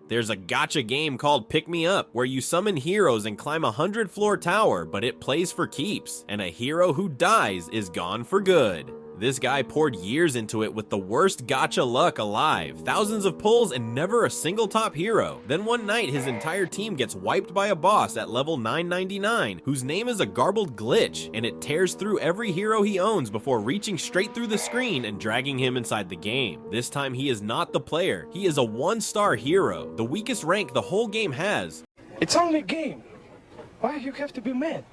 There's a gacha game called Pick Me Up, where you summon heroes and climb a 100-floor tower, but it plays for keeps, and a hero who dies is gone for good. This guy poured years into it with the worst gacha luck alive, thousands of pulls and never a single top hero. Then one night his entire team gets wiped by a boss at level 999, whose name is a garbled glitch, and it tears through every hero he owns before reaching straight through the screen and dragging him inside the game. This time he is not the player, he is a 1-star hero, the weakest rank the whole game has. It's only a game. Why you have to be mad?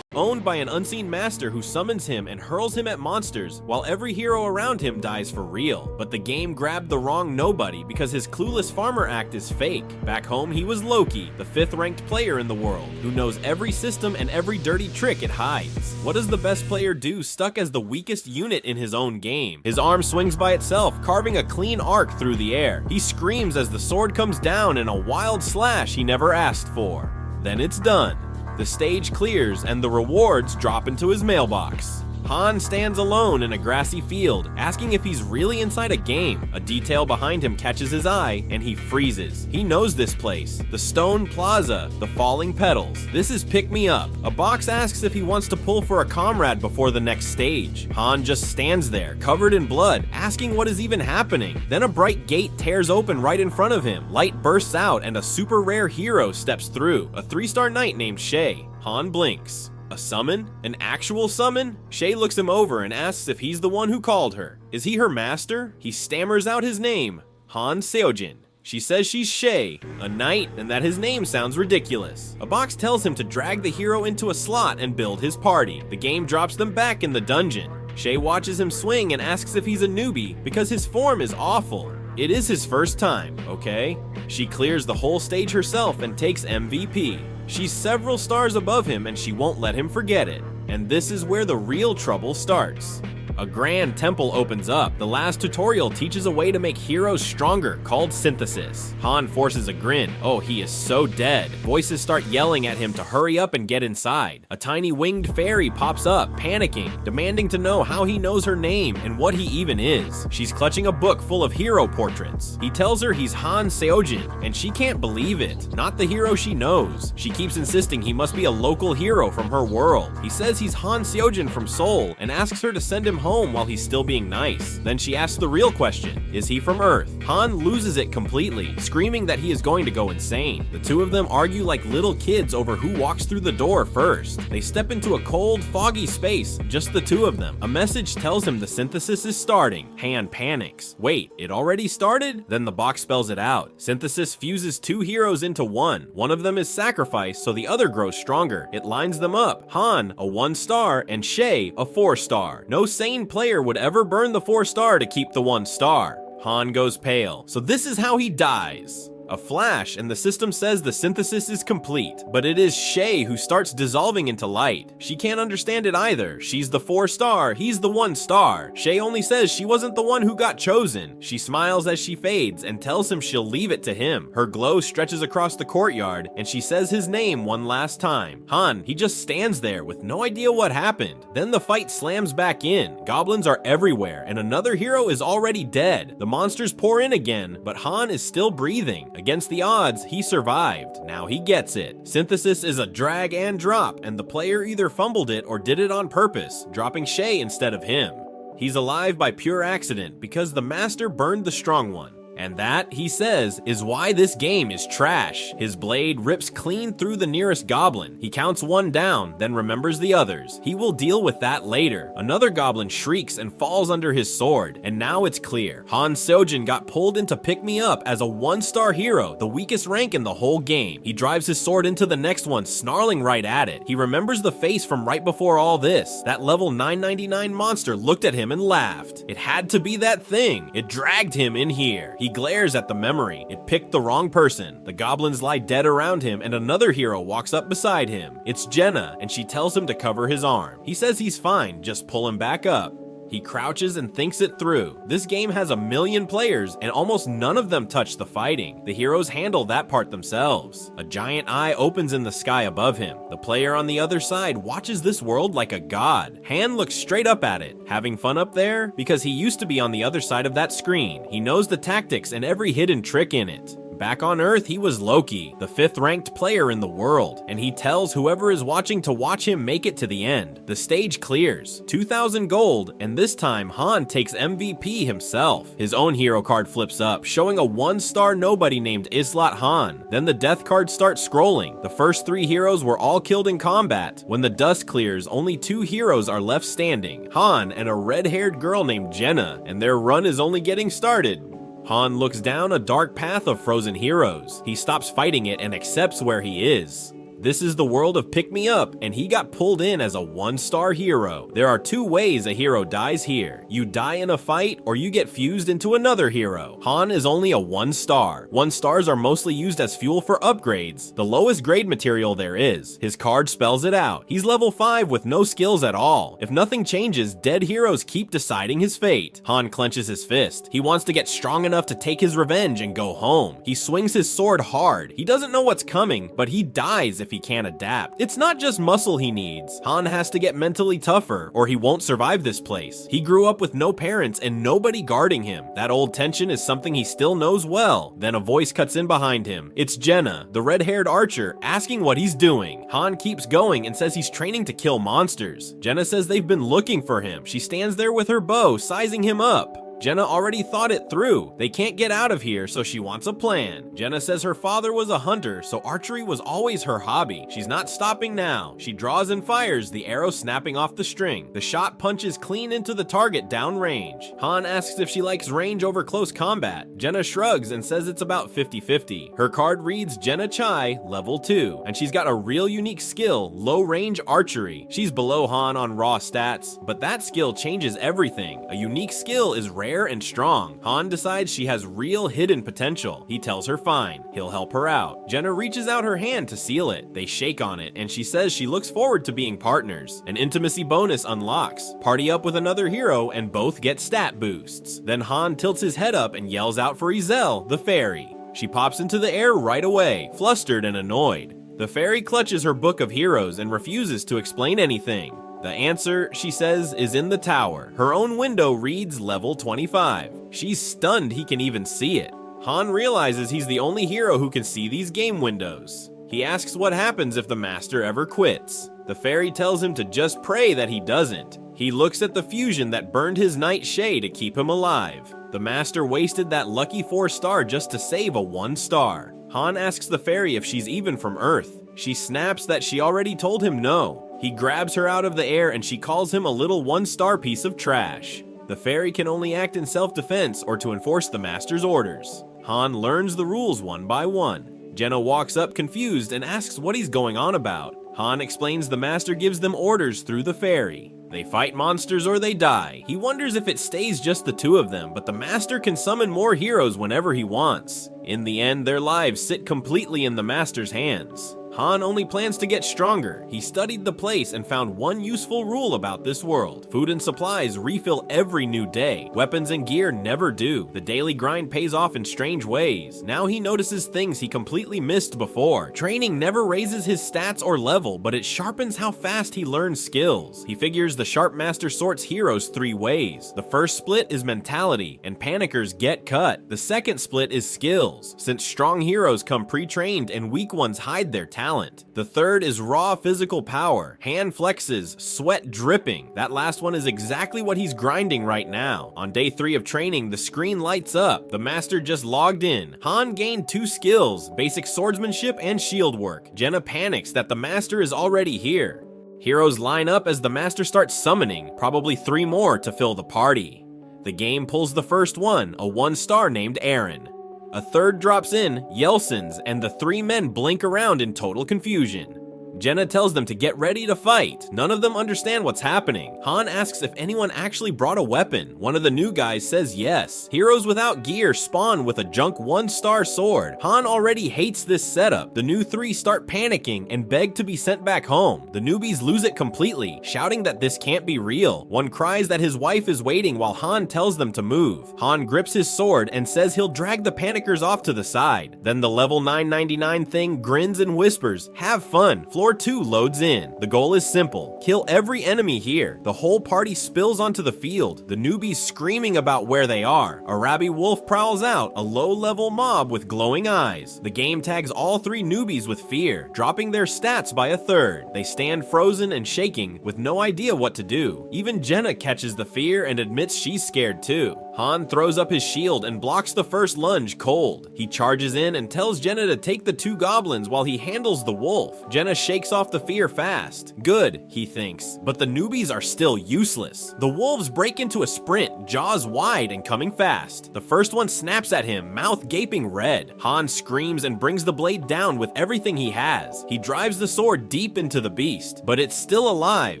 Owned by an unseen master who summons him and hurls him at monsters, while every hero around him dies for real. But the game grabbed the wrong nobody because his clueless farmer act is fake. Back home he was Loki, the 5th ranked player in the world, who knows every system and every dirty trick it hides. What does the best player do stuck as the weakest unit in his own game? His arm swings by itself, carving a clean arc through the air. He screams as the sword comes down in a wild slash he never asked for. Then it's done. The stage clears and the rewards drop into his mailbox. Han stands alone in a grassy field, asking if he's really inside a game. A detail behind him catches his eye, and he freezes. He knows this place, the Stone Plaza, the falling petals. This is Pick Me Up. A box asks if he wants to pull for a comrade before the next stage. Han just stands there, covered in blood, asking what is even happening. Then a bright gate tears open right in front of him. Light bursts out, and a super rare hero steps through, a 3-star knight named Shay. Han blinks. A summon? An actual summon? Shay looks him over and asks if he's the one who called her. Is he her master? He stammers out his name, Han Seojin. She says she's Shay, a knight, and that his name sounds ridiculous. A box tells him to drag the hero into a slot and build his party. The game drops them back in the dungeon. Shay watches him swing and asks if he's a newbie because his form is awful. It is his first time, okay? She clears the whole stage herself and takes MVP. She's several stars above him and she won't let him forget it. And this is where the real trouble starts. A grand temple opens up. The last tutorial teaches a way to make heroes stronger, called synthesis. Han forces a grin. Oh, he is so dead. Voices start yelling at him to hurry up and get inside. A tiny winged fairy pops up, panicking, demanding to know how he knows her name and what he even is. She's clutching a book full of hero portraits. He tells her he's Han Seojin, and she can't believe it. Not the hero she knows. She keeps insisting he must be a local hero from her world. He says he's Han Seojin from Seoul and asks her to send him home while he's still being nice. Then she asks the real question, is he from Earth? Han loses it completely, screaming that he is going to go insane. The two of them argue like little kids over who walks through the door first. They step into a cold, foggy space, just the two of them. A message tells him the synthesis is starting. Han panics. Wait, it already started? Then the box spells it out. Synthesis fuses two heroes into one. One of them is sacrificed so the other grows stronger. It lines them up. Han, a 1-star, and Shay, a 4-star. No sane player would ever burn the 4-star to keep the 1-star. Han goes pale. So this is how he dies. A flash, and the system says the synthesis is complete, but it is Shay who starts dissolving into light. She can't understand it either. She's the 4-star, he's the 1-star. Shay only says she wasn't the one who got chosen. She smiles as she fades and tells him she'll leave it to him. Her glow stretches across the courtyard, and she says his name one last time. Han, he just stands there with no idea what happened. Then the fight slams back in. Goblins are everywhere, and another hero is already dead. The monsters pour in again, but Han is still breathing. Against the odds, he survived. Now he gets it. Synthesis is a drag and drop, and the player either fumbled it or did it on purpose, dropping Shay instead of him. He's alive by pure accident because the master burned the strong one. And that, he says, is why this game is trash. His blade rips clean through the nearest goblin. He counts one down, then remembers the others. He will deal with that later. Another goblin shrieks and falls under his sword, and now it's clear. Han Seojin got pulled into Pick Me Up as a 1-star hero, the weakest rank in the whole game. He drives his sword into the next one, snarling right at it. He remembers the face from right before all this. That level 999 monster looked at him and laughed. It had to be that thing. It dragged him in here. He glares at the memory. It picked the wrong person. The goblins lie dead around him, and another hero walks up beside him. It's Jenna, and she tells him to cover his arm. He says he's fine, just pull him back up. He crouches and thinks it through. This game has 1 million players, and almost none of them touch the fighting. The heroes handle that part themselves. A giant eye opens in the sky above him. The player on the other side watches this world like a god. Han looks straight up at it. Having fun up there? Because he used to be on the other side of that screen. He knows the tactics and every hidden trick in it. Back on Earth, he was Loki, the 5th ranked player in the world, and he tells whoever is watching to watch him make it to the end. The stage clears, 2,000 gold, and this time Han takes MVP himself. His own hero card flips up, showing a 1-star nobody named Islat Han. Then the death cards start scrolling. The first 3 heroes were all killed in combat. When the dust clears, only 2 heroes are left standing, Han and a red-haired girl named Jenna, and their run is only getting started. Han looks down a dark path of frozen heroes. He stops fighting it and accepts where he is. This is the world of Pick Me Up, and he got pulled in as a 1-star hero. There are 2 ways a hero dies here. You die in a fight, or you get fused into another hero. Han is only a 1-star. 1-stars are mostly used as fuel for upgrades, the lowest grade material there is. His card spells it out. He's level 5 with no skills at all. If nothing changes, dead heroes keep deciding his fate. Han clenches his fist. He wants to get strong enough to take his revenge and go home. He swings his sword hard. He doesn't know what's coming, but he dies if he can't adapt. It's not just muscle he needs. Han has to get mentally tougher, or he won't survive this place. He grew up with no parents and nobody guarding him. That old tension is something he still knows well. Then a voice cuts in behind him. It's Jenna, the red-haired archer, asking what he's doing. Han keeps going and says he's training to kill monsters. Jenna says they've been looking for him. She stands there with her bow, sizing him up. Jenna already thought it through. They can't get out of here, so she wants a plan. Jenna says her father was a hunter, so archery was always her hobby. She's not stopping now. She draws and fires, the arrow snapping off the string. The shot punches clean into the target downrange. Han asks if she likes range over close combat. Jenna shrugs and says it's about 50-50. Her card reads Jenna Chai, level 2, and she's got a real unique skill, low range archery. She's below Han on raw stats, but that skill changes everything. A unique skill is rare and strong. Han decides she has real hidden potential. He tells her fine, he'll help her out. Jenna reaches out her hand to seal it. They shake on it, and she says she looks forward to being partners. An intimacy bonus unlocks. Party up with another hero, and both get stat boosts. Then Han tilts his head up and yells out for Izel, the fairy. She pops into the air right away, flustered and annoyed. The fairy clutches her book of heroes and refuses to explain anything. The answer, she says, is in the tower. Her own window reads level 25. She's stunned he can even see it. Han realizes he's the only hero who can see these game windows. He asks what happens if the master ever quits. The fairy tells him to just pray that he doesn't. He looks at the fusion that burned his knight Shay to keep him alive. The master wasted that lucky 4-star just to save a 1-star. Han asks the fairy if she's even from Earth. She snaps that she already told him no. He grabs her out of the air and she calls him a little 1-star piece of trash. The fairy can only act in self-defense or to enforce the master's orders. Han learns the rules one by one. Jenna walks up confused and asks what he's going on about. Han explains the master gives them orders through the fairy. They fight monsters or they die. He wonders if it stays just the 2 of them, but the master can summon more heroes whenever he wants. In the end, their lives sit completely in the master's hands. Han only plans to get stronger. He studied the place and found one useful rule about this world. Food and supplies refill every new day. Weapons and gear never do. The daily grind pays off in strange ways. Now he notices things he completely missed before. Training never raises his stats or level, but it sharpens how fast he learns skills. He figures the Sharp Master sorts heroes 3 ways. The first split is mentality, and panickers get cut. The second split is skills, since strong heroes come pre-trained and weak ones hide their talent. The third is raw physical power, hand flexes, sweat dripping. That last one is exactly what he's grinding right now. On day 3 of training, the screen lights up. The master just logged in. Han gained 2 skills, basic swordsmanship and shield work. Jenna panics that the master is already here. Heroes line up as the master starts summoning, probably 3 more to fill the party. The game pulls the first one, a 1-star named Aaron. A third drops in, Yelsons, and the 3 men blink around in total confusion. Jenna tells them to get ready to fight. None of them understand what's happening. Han asks if anyone actually brought a weapon. One of the new guys says yes. Heroes without gear spawn with a junk 1-star sword. Han already hates this setup. The new 3 start panicking and beg to be sent back home. The newbies lose it completely, shouting that this can't be real. One cries that his wife is waiting while Han tells them to move. Han grips his sword and says he'll drag the panickers off to the side. Then the level 999 thing grins and whispers, "Have fun. Floor Floor 2 loads in. The goal is simple: kill every enemy here. The whole party spills onto the field, the newbies screaming about where they are. A rabby wolf prowls out, a low-level mob with glowing eyes. The game tags all 3 newbies with fear, dropping their stats by a third. They stand frozen and shaking, with no idea what to do. Even Jenna catches the fear and admits she's scared too. Han throws up his shield and blocks the first lunge cold. He charges in and tells Jenna to take the 2 goblins while he handles the wolf. Jenna shakes off the fear fast. Good, he thinks, but the newbies are still useless. The wolves break into a sprint, jaws wide and coming fast. The first one snaps at him, mouth gaping red. Han screams and brings the blade down with everything he has. He drives the sword deep into the beast, but it's still alive.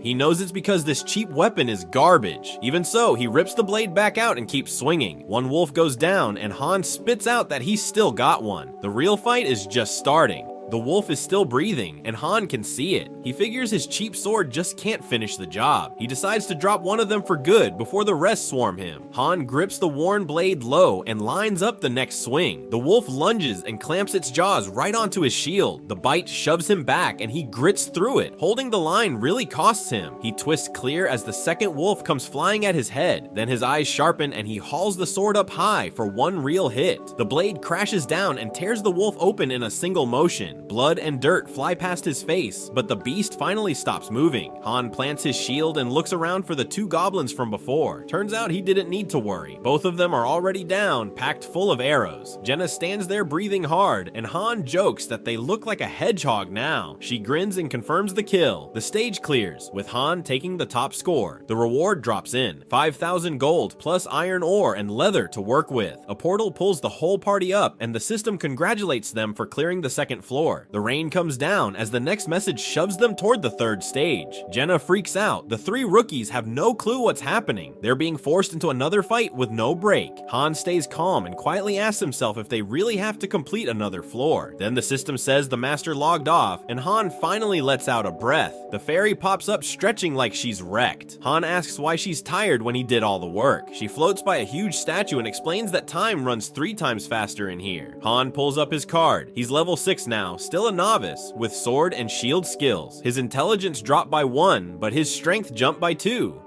He knows it's because this cheap weapon is garbage. Even so, he rips the blade back out and keeps swinging. One wolf goes down and Han spits out that he's still got one. The real fight is just starting. The wolf is still breathing, and Han can see it. He figures his cheap sword just can't finish the job. He decides to drop one of them for good before the rest swarm him. Han grips the worn blade low and lines up the next swing. The wolf lunges and clamps its jaws right onto his shield. The bite shoves him back and he grits through it. Holding the line really costs him. He twists clear as the second wolf comes flying at his head. Then his eyes sharpen and he hauls the sword up high for one real hit. The blade crashes down and tears the wolf open in a single motion. Blood and dirt fly past his face, but the beast finally stops moving. Han plants his shield and looks around for the 2 goblins from before. Turns out he didn't need to worry. Both of them are already down, packed full of arrows. Jenna stands there breathing hard, and Han jokes that they look like a hedgehog now. She grins and confirms the kill. The stage clears, with Han taking the top score. The reward drops in, 5,000 gold plus iron ore and leather to work with. A portal pulls the whole party up, and the system congratulates them for clearing the second floor. The rain comes down as the next message shoves them toward the 3rd stage. Jenna freaks out. The 3 rookies have no clue what's happening. They're being forced into another fight with no break. Han stays calm and quietly asks himself if they really have to complete another floor. Then the system says the master logged off, and Han finally lets out a breath. The fairy pops up stretching like she's wrecked. Han asks why she's tired when he did all the work. She floats by a huge statue and explains that time runs 3 times faster in here. Han pulls up his card. He's level 6 now, still a novice, with sword and shield skills. His intelligence dropped by 1, but his strength jumped by 2.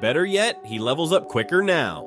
Better yet, he levels up quicker now.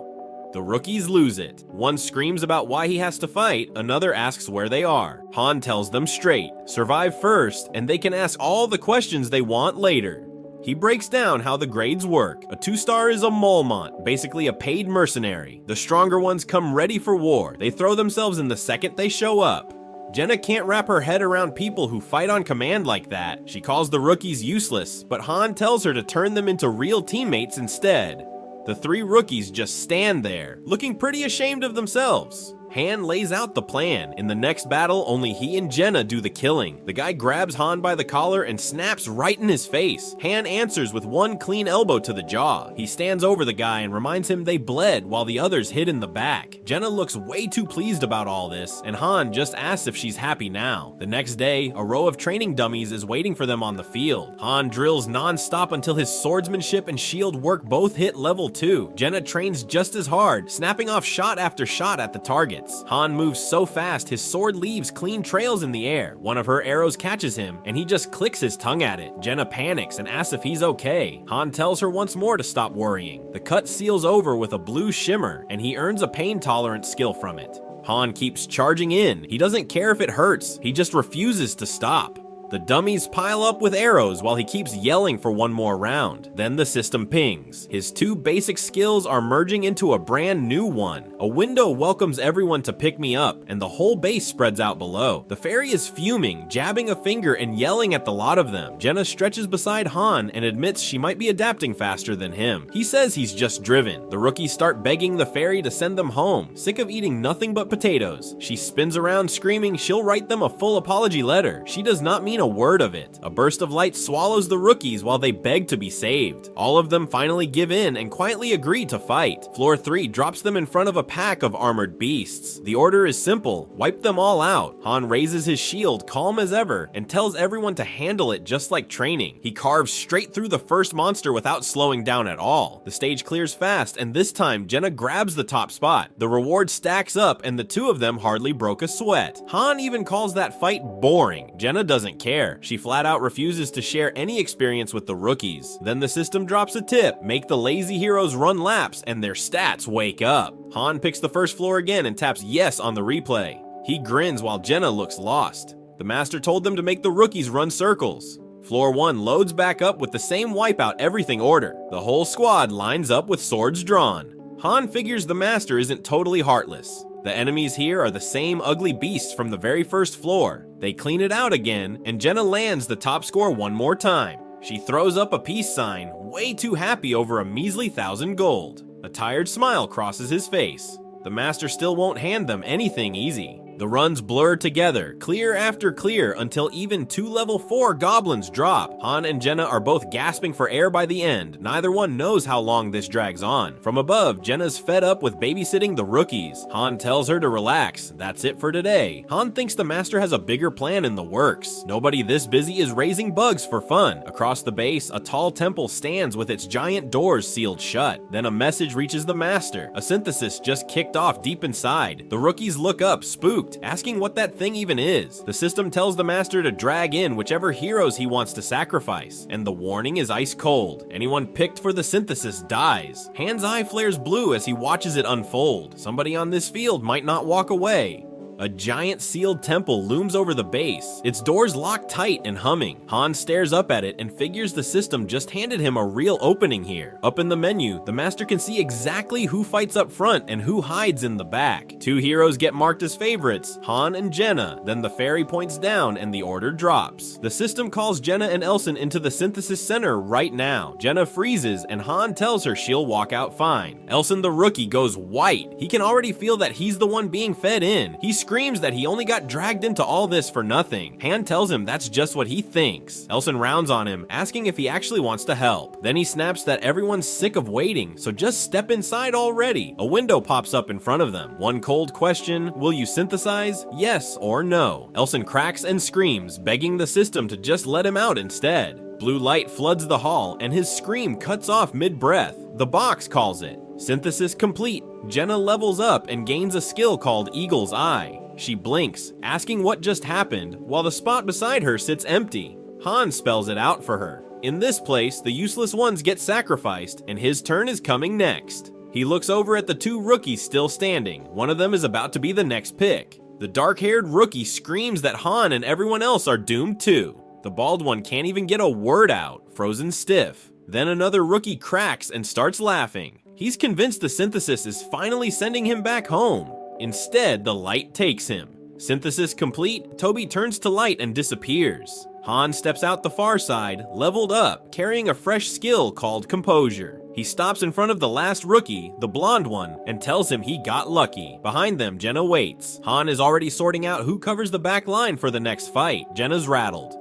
The rookies lose it. One screams about why he has to fight, another asks where they are. Han tells them straight, survive first, and they can ask all the questions they want later. He breaks down how the grades work. A 2-star is a molmont, basically a paid mercenary. The stronger ones come ready for war. They throw themselves in the second they show up. Jenna can't wrap her head around people who fight on command like that. She calls the rookies useless, but Han tells her to turn them into real teammates instead. The 3 rookies just stand there, looking pretty ashamed of themselves. Han lays out the plan. In the next battle, only he and Jenna do the killing. The guy grabs Han by the collar and snaps right in his face. Han answers with one clean elbow to the jaw. He stands over the guy and reminds him they bled while the others hid in the back. Jenna looks way too pleased about all this, and Han just asks if she's happy now. The next day, a row of training dummies is waiting for them on the field. Han drills non-stop until his swordsmanship and shield work both hit level 2. Jenna trains just as hard, snapping off shot after shot at the target. Han moves so fast his sword leaves clean trails in the air. One of her arrows catches him, and he just clicks his tongue at it. Jenna panics and asks if he's okay. Han tells her once more to stop worrying. The cut seals over with a blue shimmer, and he earns a pain tolerance skill from it. Han keeps charging in. He doesn't care if it hurts, he just refuses to stop. The dummies pile up with arrows while he keeps yelling for one more round. Then the system pings. His 2 basic skills are merging into a brand new one. A window welcomes everyone to pick me up, and the whole base spreads out below. The fairy is fuming, jabbing a finger and yelling at the lot of them. Jenna stretches beside Han and admits she might be adapting faster than him. He says he's just driven. The rookies start begging the fairy to send them home, sick of eating nothing but potatoes. She spins around screaming she'll write them a full apology letter. She does not mean a word of it. A burst of light swallows the rookies while they beg to be saved. All of them finally give in and quietly agree to fight. Floor 3 drops them in front of a pack of armored beasts. The order is simple: wipe them all out. Han raises his shield calm as ever and tells everyone to handle it just like training. He carves straight through the first monster without slowing down at all. The stage clears fast, and this time Jenna grabs the top spot. The reward stacks up and the 2 of them hardly broke a sweat. Han even calls that fight boring. Jenna doesn't care. She flat out refuses to share any experience with the rookies. Then the system drops a tip, make the lazy heroes run laps, and their stats wake up. Han picks the first floor again and taps yes on the replay. He grins while Jenna looks lost. The master told them to make the rookies run circles. Floor 1 loads back up with the same wipeout everything order. The whole squad lines up with swords drawn. Han figures the master isn't totally heartless. The enemies here are the same ugly beasts from the very first floor. They clean it out again, and Jenna lands the top score one more time. She throws up a peace sign, way too happy over a measly 1,000 gold. A tired smile crosses his face. The master still won't hand them anything easy. The runs blur together, clear after clear, until even 2 level 4 goblins drop. Han and Jenna are both gasping for air by the end. Neither one knows how long this drags on. From above, Jenna's fed up with babysitting the rookies. Han tells her to relax. That's it for today. Han thinks the master has a bigger plan in the works. Nobody this busy is raising bugs for fun. Across the base, a tall temple stands with its giant doors sealed shut. Then a message reaches the master. A synthesis just kicked off deep inside. The rookies look up, spooked, asking what that thing even is. The system tells the master to drag in whichever heroes he wants to sacrifice, and the warning is ice cold. Anyone picked for the synthesis dies. Han's eye flares blue as he watches it unfold. Somebody on this field might not walk away. A giant sealed temple looms over the base, its doors locked tight and humming. Han stares up at it and figures the system just handed him a real opening here. Up in the menu, the master can see exactly who fights up front and who hides in the back. 2 heroes get marked as favorites, Han and Jenna. Then the fairy points down and the order drops. The system calls Jenna and Elson into the synthesis center right now. Jenna freezes and Han tells her she'll walk out fine. Elson the rookie goes white. He can already feel that he's the one being fed in. He screams that he only got dragged into all this for nothing. Han tells him that's just what he thinks. Elson rounds on him, asking if he actually wants to help. Then he snaps that everyone's sick of waiting, so just step inside already. A window pops up in front of them. One cold question, will you synthesize? Yes or no? Elson cracks and screams, begging the system to just let him out instead. Blue light floods the hall, and his scream cuts off mid-breath. The box calls it. Synthesis complete. Jenna levels up and gains a skill called Eagle's Eye. She blinks, asking what just happened, while the spot beside her sits empty. Han spells it out for her. In this place, the useless ones get sacrificed, and his turn is coming next. He looks over at the 2 rookies still standing. One of them is about to be the next pick. The dark-haired rookie screams that Han and everyone else are doomed too. The bald one can't even get a word out, frozen stiff. Then another rookie cracks and starts laughing. He's convinced the synthesis is finally sending him back home. Instead, the light takes him. Synthesis complete, Toby turns to light and disappears. Han steps out the far side, leveled up, carrying a fresh skill called Composure. He stops in front of the last rookie, the blonde one, and tells him he got lucky. Behind them, Jenna waits. Han is already sorting out who covers the back line for the next fight. Jenna's rattled.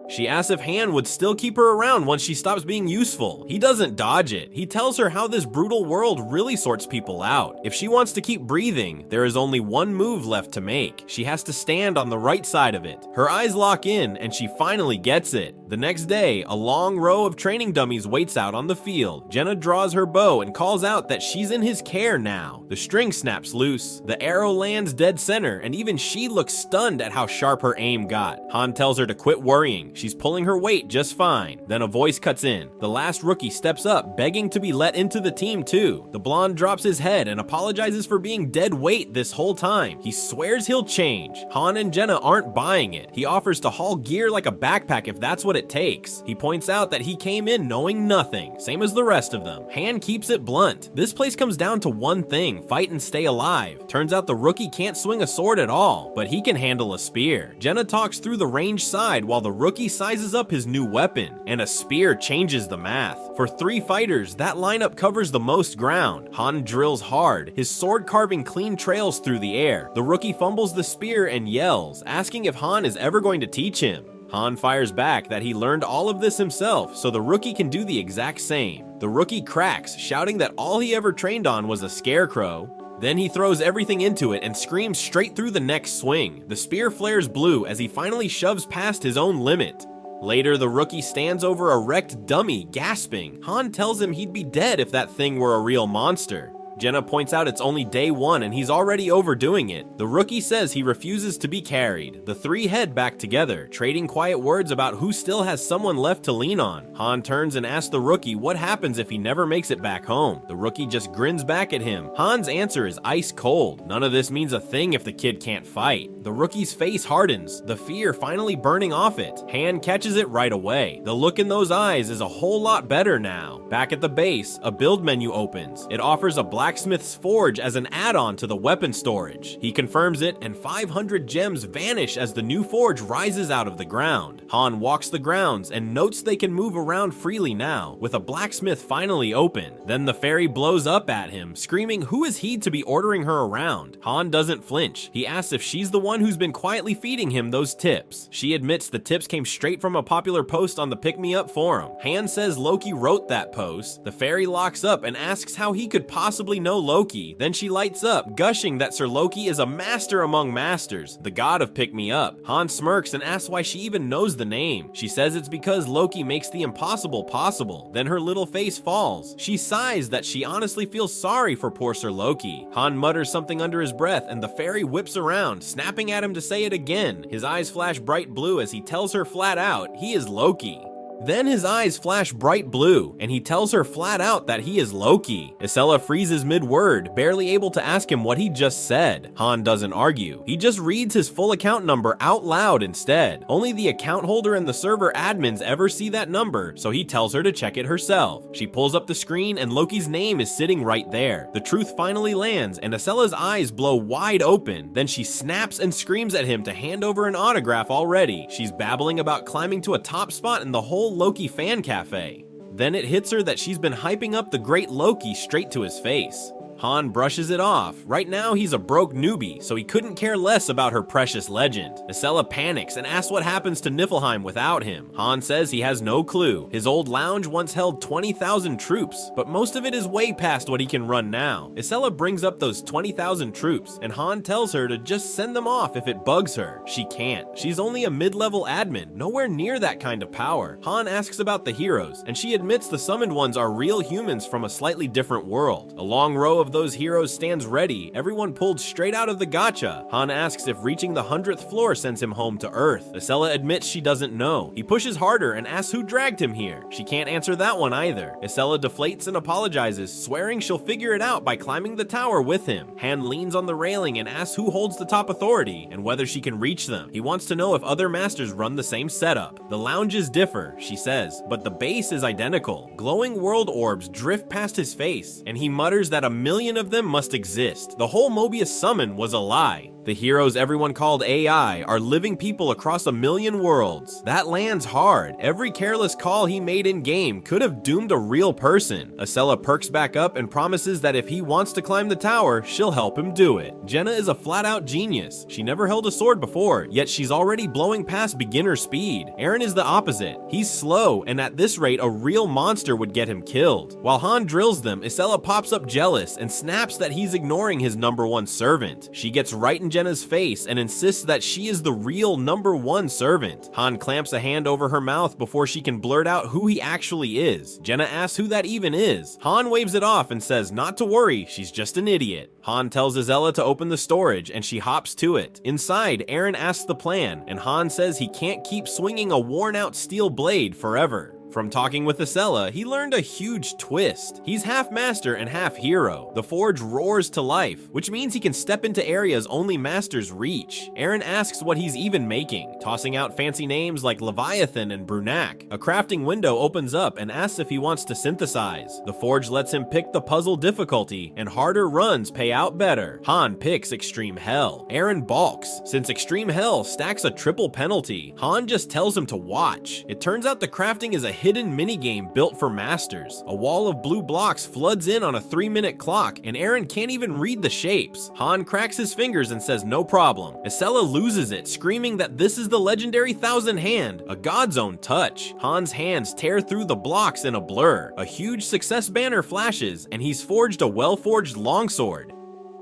She asks if Han would still keep her around once she stops being useful. He doesn't dodge it. He tells her how this brutal world really sorts people out. If she wants to keep breathing, there is only one move left to make. She has to stand on the right side of it. Her eyes lock in, and she finally gets it. The next day, a long row of training dummies waits out on the field. Jenna draws her bow and calls out that she's in his care now. The string snaps loose. The arrow lands dead center, and even she looks stunned at how sharp her aim got. Han tells her to quit worrying. She's pulling her weight just fine. Then a voice cuts in. The last rookie steps up, begging to be let into the team too. The blonde drops his head and apologizes for being dead weight this whole time. He swears he'll change. Han and Jenna aren't buying it. He offers to haul gear like a backpack if that's what it takes. He points out that he came in knowing nothing, same as the rest of them. Han keeps it blunt. This place comes down to one thing, fight and stay alive. Turns out the rookie can't swing a sword at all, but he can handle a spear. Jenna talks through the range side while the rookie sizes up his new weapon, and a spear changes the math. For 3 fighters, that lineup covers the most ground. Han drills hard, his sword carving clean trails through the air. The rookie fumbles the spear and yells, asking if Han is ever going to teach him. Han fires back that he learned all of this himself, so the rookie can do the exact same. The rookie cracks, shouting that all he ever trained on was a scarecrow. Then he throws everything into it and screams straight through the next swing. The spear flares blue as he finally shoves past his own limit. Later, the rookie stands over a wrecked dummy, gasping. Han tells him he'd be dead if that thing were a real monster. Jenna points out it's only day 1 and he's already overdoing it. The rookie says he refuses to be carried. The three head back together, trading quiet words about who still has someone left to lean on. Han turns and asks the rookie what happens if he never makes it back home. The rookie just grins back at him. Han's answer is ice cold. None of this means a thing if the kid can't fight. The rookie's face hardens, the fear finally burning off it. Han catches it right away. The look in those eyes is a whole lot better now. Back at the base, a build menu opens. It offers a blacksmith's forge as an add-on to the weapon storage. He confirms it, and 500 gems vanish as the new forge rises out of the ground. Han walks the grounds and notes they can move around freely now, with a blacksmith finally open. Then the fairy blows up at him, screaming who is he to be ordering her around. Han doesn't flinch. He asks if she's the one who's been quietly feeding him those tips. She admits the tips came straight from a popular post on the Pick Me Up forum. Han says Loki wrote that post. The fairy locks up and asks how he could possibly know Loki. Then she lights up, gushing that Sir Loki is a master among masters, the god of Pick Me Up. Han smirks and asks why she even knows the name. She says it's because Loki makes the impossible possible. Then her little face falls. She sighs that she honestly feels sorry for poor Sir Loki. Han mutters something under his breath and the fairy whips around, snapping at him to say it again. His eyes flash bright blue as he tells her flat out he is Loki. Then his eyes flash bright blue, and he tells her flat out that he is Loki. Isella freezes mid-word, barely able to ask him what he just said. Han doesn't argue. He just reads his full account number out loud instead. Only the account holder and the server admins ever see that number, so he tells her to check it herself. She pulls up the screen, and Loki's name is sitting right there. The truth finally lands, and Isella's eyes blow wide open. Then she snaps and screams at him to hand over an autograph already. She's babbling about climbing to a top spot in the whole Loki fan cafe. Then it hits her that she's been hyping up the great Loki straight to his face. Han brushes it off. Right now he's a broke newbie, so he couldn't care less about her precious legend. Isella panics and asks what happens to Niflheim without him. Han says he has no clue. His old lounge once held 20,000 troops, but most of it is way past what he can run now. Isella brings up those 20,000 troops, and Han tells her to just send them off if it bugs her. She can't. She's only a mid-level admin, nowhere near that kind of power. Han asks about the heroes, and she admits the summoned ones are real humans from a slightly different world. A long row of those heroes stands ready, everyone pulled straight out of the gacha. Han asks if reaching the 100th floor sends him home to Earth. Isella admits she doesn't know. He pushes harder and asks who dragged him here. She can't answer that one either. Isella deflates and apologizes, swearing she'll figure it out by climbing the tower with him. Han leans on the railing and asks who holds the top authority and whether she can reach them. He wants to know if other masters run the same setup. The lounges differ, she says, but the base is identical. Glowing world orbs drift past his face, and he mutters that a million of them must exist. The whole Mobius summon was a lie. The heroes everyone called AI are living people across a million worlds. That lands hard. Every careless call he made in-game could have doomed a real person. Isella perks back up and promises that if he wants to climb the tower, she'll help him do it. Jenna is a flat-out genius. She never held a sword before, yet she's already blowing past beginner speed. Eren is the opposite. He's slow, and at this rate, a real monster would get him killed. While Han drills them, Isella pops up jealous and snaps that he's ignoring his #1 servant. She gets right in Jenna's face and insists that she is the real #1 servant. Han clamps a hand over her mouth before she can blurt out who he actually is. Jenna asks who that even is. Han waves it off and says not to worry, she's just an idiot. Han tells Isella to open the storage and she hops to it. Inside, Eren asks the plan, and Han says he can't keep swinging a worn-out steel blade forever. From talking with Isella, he learned a huge twist. He's half master and half hero. The forge roars to life, which means he can step into areas only masters reach. Eren asks what he's even making, tossing out fancy names like Leviathan and Brunak. A crafting window opens up and asks if he wants to synthesize. The forge lets him pick the puzzle difficulty, and harder runs pay out better. Han picks Extreme Hell. Eren balks, since Extreme Hell stacks a triple penalty. Han just tells him to watch. It turns out the crafting is a hidden minigame built for masters. A wall of blue blocks floods in on a 3-minute clock, and Eren can't even read the shapes. Han cracks his fingers and says no problem. Isella loses it, screaming that this is the legendary Thousand Hand, a god's own touch. Han's hands tear through the blocks in a blur. A huge success banner flashes, and he's forged a well-forged longsword.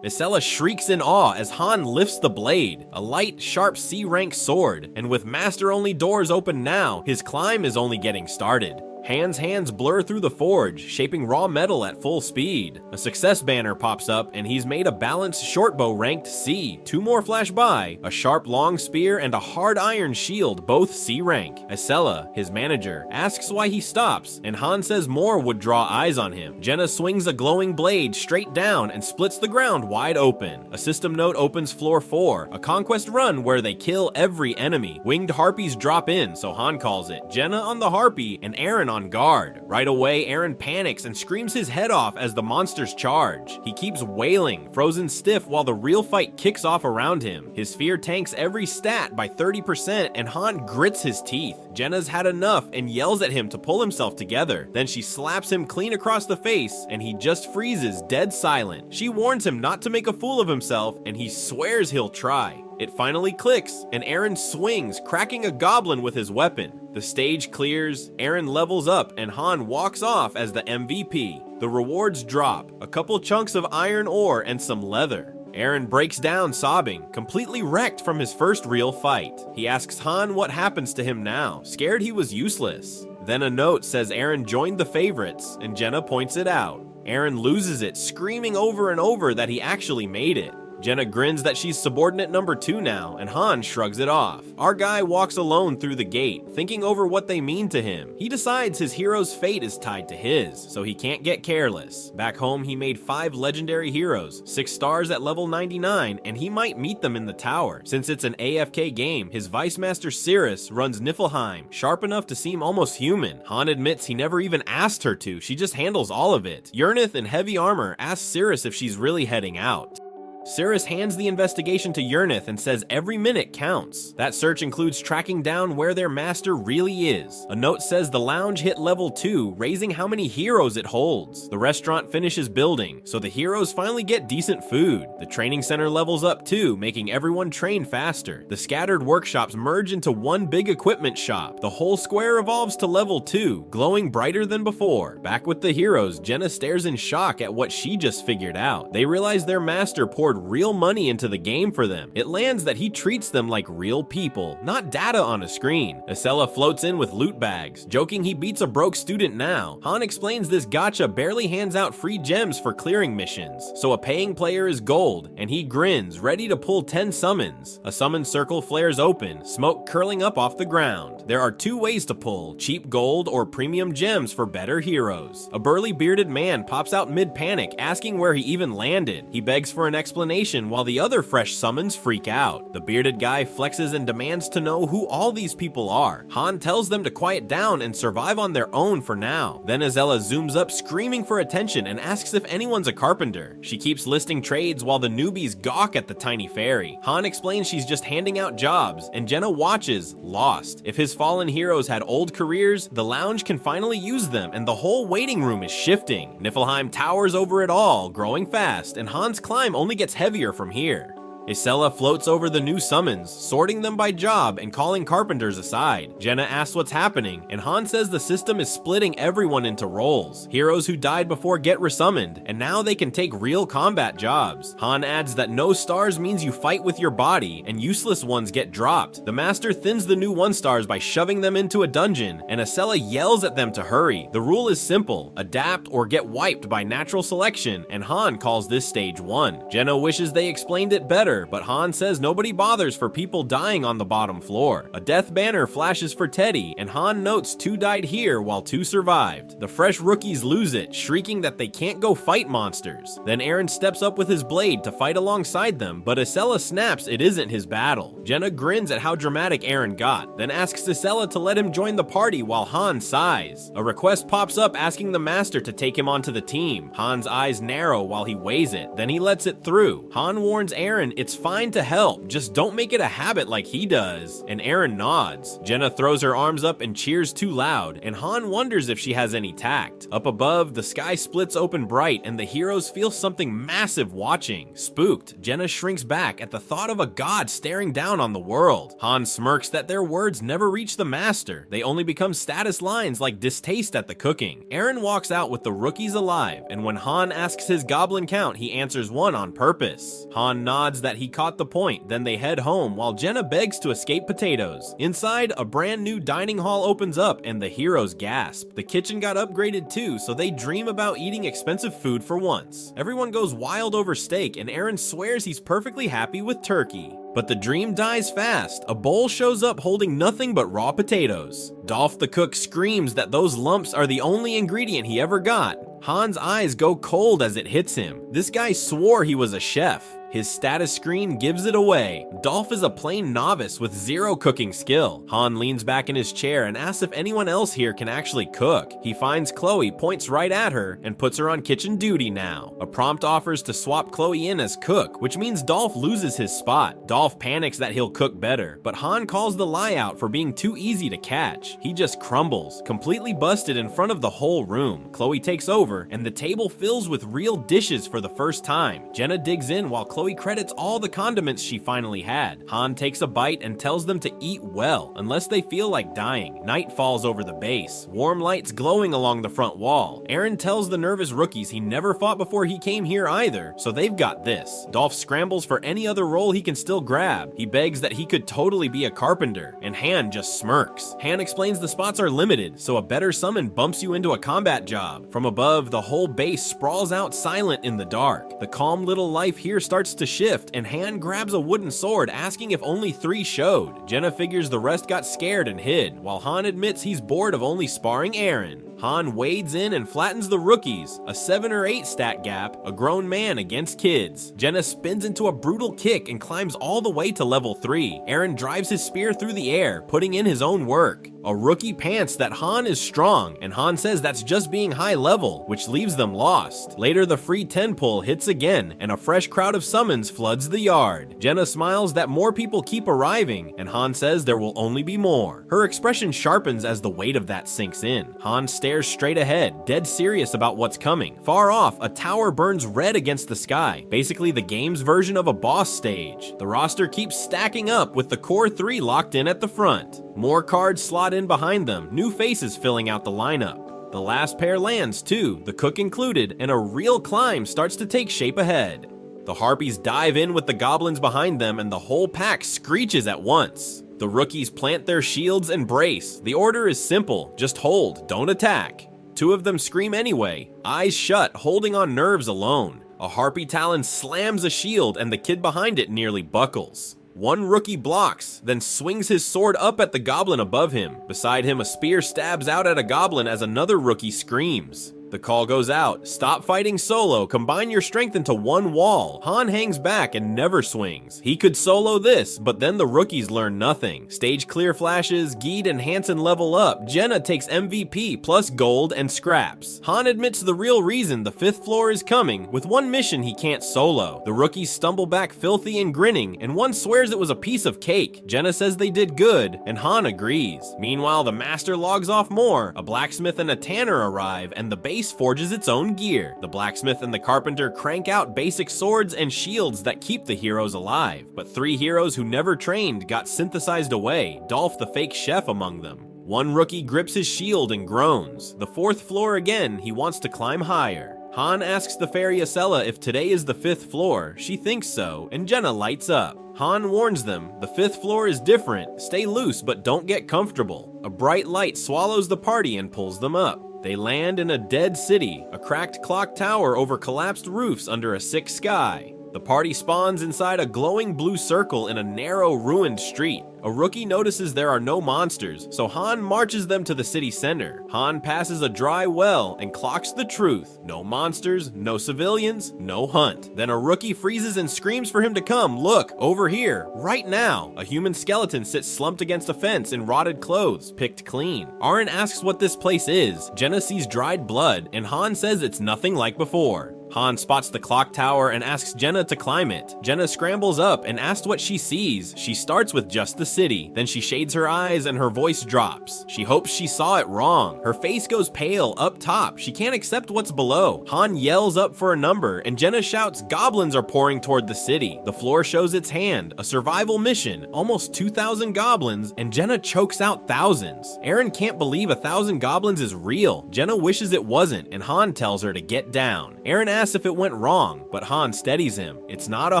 Isella shrieks in awe as Han lifts the blade, a light, sharp C-rank sword, and with master-only doors open now, his climb is only getting started. Han's hands blur through the forge, shaping raw metal at full speed. A success banner pops up, and he's made a balanced shortbow ranked C. 2 more flash by, a sharp long spear and a hard iron shield, both C rank. Isella, his manager, asks why he stops, and Han says more would draw eyes on him. Jenna swings a glowing blade straight down and splits the ground wide open. A system note opens floor 4, a conquest run where they kill every enemy. Winged harpies drop in, so Han calls it. Jenna on the harpy and Eren on guard. Right away, Eren panics and screams his head off as the monsters charge. He keeps wailing, frozen stiff while the real fight kicks off around him. His fear tanks every stat by 30% and Han grits his teeth. Jenna's had enough and yells at him to pull himself together. Then she slaps him clean across the face and he just freezes dead silent. She warns him not to make a fool of himself and he swears he'll try. It finally clicks, and Eren swings, cracking a goblin with his weapon. The stage clears, Eren levels up, and Han walks off as the MVP. The rewards drop, a couple chunks of iron ore and some leather. Eren breaks down sobbing, completely wrecked from his first real fight. He asks Han what happens to him now, scared he was useless. Then a note says Eren joined the favorites, and Jenna points it out. Eren loses it, screaming over and over that he actually made it. Jenna grins that she's subordinate number 2 now, and Han shrugs it off. Our guy walks alone through the gate, thinking over what they mean to him. He decides his hero's fate is tied to his, so he can't get careless. Back home, he made 5 legendary heroes, 6 stars at level 99, and he might meet them in the tower. Since it's an AFK game, his Vice Master Cirrus runs Niflheim, sharp enough to seem almost human. Han admits he never even asked her to, she just handles all of it. Yurnith in heavy armor asks Cirrus if she's really heading out. Cirrus hands the investigation to Yurnith and says every minute counts. That search includes tracking down where their master really is. A note says the lounge hit level 2, raising how many heroes it holds. The restaurant finishes building, so the heroes finally get decent food. The training center levels up too, making everyone train faster. The scattered workshops merge into one big equipment shop. The whole square evolves to level 2, glowing brighter than before. Back with the heroes, Jenna stares in shock at what she just figured out. They realize their master poured real money into the game for them. It lands that he treats them like real people, not data on a screen. Isella floats in with loot bags, joking he beats a broke student now. Han explains this gacha barely hands out free gems for clearing missions, so a paying player is gold, and he grins, ready to pull 10 summons. A summon circle flares open, smoke curling up off the ground. There are 2 ways to pull, cheap gold or premium gems for better heroes. A burly bearded man pops out mid-panic, asking where he even landed. He begs for an explanation while the other fresh summons freak out. The bearded guy flexes and demands to know who all these people are. Han tells them to quiet down and survive on their own for now. Then Isella zooms up screaming for attention and asks if anyone's a carpenter. She keeps listing trades while the newbies gawk at the tiny fairy. Han explains she's just handing out jobs, and Jenna watches, lost. If his fallen heroes had old careers, the lounge can finally use them, and the whole waiting room is shifting. Niflheim towers over it all, growing fast, and Han's climb only gets heavier from here. Isella floats over the new summons, sorting them by job and calling carpenters aside. Jenna asks what's happening, and Han says the system is splitting everyone into roles. Heroes who died before get resummoned, and now they can take real combat jobs. Han adds that no stars means you fight with your body, and useless ones get dropped. The master thins the new 1 stars by shoving them into a dungeon, and Isella yells at them to hurry. The rule is simple, adapt or get wiped by natural selection, and Han calls this stage 1. Jenna wishes they explained it better, but Han says nobody bothers for people dying on the bottom floor. A death banner flashes for Teddy, and Han notes 2 died here while 2 survived. The fresh rookies lose it, shrieking that they can't go fight monsters. Then Eren steps up with his blade to fight alongside them, but Isella snaps it isn't his battle. Jenna grins at how dramatic Eren got, then asks Isella to let him join the party while Han sighs. A request pops up asking the master to take him onto the team. Han's eyes narrow while he weighs it, then he lets it through. Han warns Eren it's fine to help, just don't make it a habit like he does, and Eren nods. Jenna throws her arms up and cheers too loud, and Han wonders if she has any tact. Up above, the sky splits open bright, and the heroes feel something massive watching. Spooked, Jenna shrinks back at the thought of a god staring down on the world. Han smirks that their words never reach the master, they only become status lines like distaste at the cooking. Eren walks out with the rookies alive, and when Han asks his goblin count, he answers 1 on purpose. Han nods that that he caught the point, then they head home while Jenna begs to escape potatoes. Inside, a brand new dining hall opens up and the heroes gasp. The kitchen got upgraded too, so they dream about eating expensive food for once. Everyone goes wild over steak and Eren swears he's perfectly happy with turkey. But the dream dies fast. A bowl shows up holding nothing but raw potatoes. Dolph the cook screams that those lumps are the only ingredient he ever got. Han's eyes go cold as it hits him. This guy swore he was a chef. His status screen gives it away. Dolph is a plain novice with zero cooking skill. Han leans back in his chair and asks if anyone else here can actually cook. He finds Chloe, points right at her, and puts her on kitchen duty now. A prompt offers to swap Chloe in as cook, which means Dolph loses his spot. Dolph panics that he'll cook better, but Han calls the lie out for being too easy to catch. He just crumbles, completely busted in front of the whole room. Chloe takes over, and the table fills with real dishes for the first time. Jenna digs in while Chloe credits all the condiments she finally had. Han takes a bite and tells them to eat well, unless they feel like dying. Night falls over the base, warm lights glowing along the front wall. Eren tells the nervous rookies he never fought before he came here either, so they've got this. Dolph scrambles for any other role he can still grab. He begs that he could totally be a carpenter, and Han just smirks. Han explains the spots are limited, so a better summon bumps you into a combat job. From above, the whole base sprawls out silent in the dark. The calm little life here starts to shift, and Han grabs a wooden sword, asking if only 3 showed. Jenna figures the rest got scared and hid, while Han admits he's bored of only sparring Eren. Han wades in and flattens the rookies, a 7 or 8 stat gap, a grown man against kids. Jenna spins into a brutal kick and climbs all the way to level 3. Eren drives his spear through the air, putting in his own work. A rookie pants that Han is strong, and Han says that's just being high level, which leaves them lost. Later, the free 10 pull hits again, and a fresh crowd of summons floods the yard. Jenna smiles that more people keep arriving, and Han says there will only be more. Her expression sharpens as the weight of that sinks in. Han stares straight ahead, dead serious about what's coming. Far off, a tower burns red against the sky, basically the game's version of a boss stage. The roster keeps stacking up with the core 3 locked in at the front. More cards slot in behind them, new faces filling out the lineup. The last pair lands too, the cook included, and a real climb starts to take shape ahead. The Harpies dive in with the goblins behind them and the whole pack screeches at once. The rookies plant their shields and brace. The order is simple, just hold, don't attack. 2 of them scream anyway, eyes shut, holding on nerves alone. A Harpy Talon slams a shield and the kid behind it nearly buckles. One rookie blocks, then swings his sword up at the goblin above him. Beside him, a spear stabs out at a goblin as another rookie screams. The call goes out, stop fighting solo, combine your strength into one wall. Han hangs back and never swings. He could solo this, but then the rookies learn nothing. Stage clear flashes, Geed and Hansen level up, Jenna takes MVP plus gold and scraps. Han admits the real reason the 5th floor is coming, with one mission he can't solo. The rookies stumble back filthy and grinning, and one swears it was a piece of cake. Jenna says they did good, and Han agrees. Meanwhile, the master logs off more, a blacksmith and a tanner arrive, and the base forges its own gear. The blacksmith and the carpenter crank out basic swords and shields that keep the heroes alive. But 3 heroes who never trained got synthesized away, Dolph the fake chef among them. One rookie grips his shield and groans. The 4th floor again, he wants to climb higher. Han asks the fairy Acela if today is the 5th floor. She thinks so, and Jenna lights up. Han warns them, the 5th floor is different. Stay loose, but don't get comfortable. A bright light swallows the party and pulls them up. They land in a dead city, a cracked clock tower over collapsed roofs under a sick sky. The party spawns inside a glowing blue circle in a narrow, ruined street. A rookie notices there are no monsters, so Han marches them to the city center. Han passes a dry well and clocks the truth. No monsters, no civilians, no hunt. Then a rookie freezes and screams for him to come. Look, over here, right now. A human skeleton sits slumped against a fence in rotted clothes, picked clean. Aren asks what this place is. Jenna sees dried blood, and Han says it's nothing like before. Han spots the clock tower and asks Jenna to climb it. Jenna scrambles up and asks what she sees. She starts with just the city. Then she shades her eyes and her voice drops. She hopes she saw it wrong. Her face goes pale up top. She can't accept what's below. Han yells up for a number and Jenna shouts goblins are pouring toward the city. The floor shows its hand. A survival mission. Almost 2,000 goblins, and Jenna chokes out thousands. Eren can't believe 1,000 goblins is real. Jenna wishes it wasn't, and Han tells her to get down. Eren asks asks if it went wrong, but Han steadies him. It's not a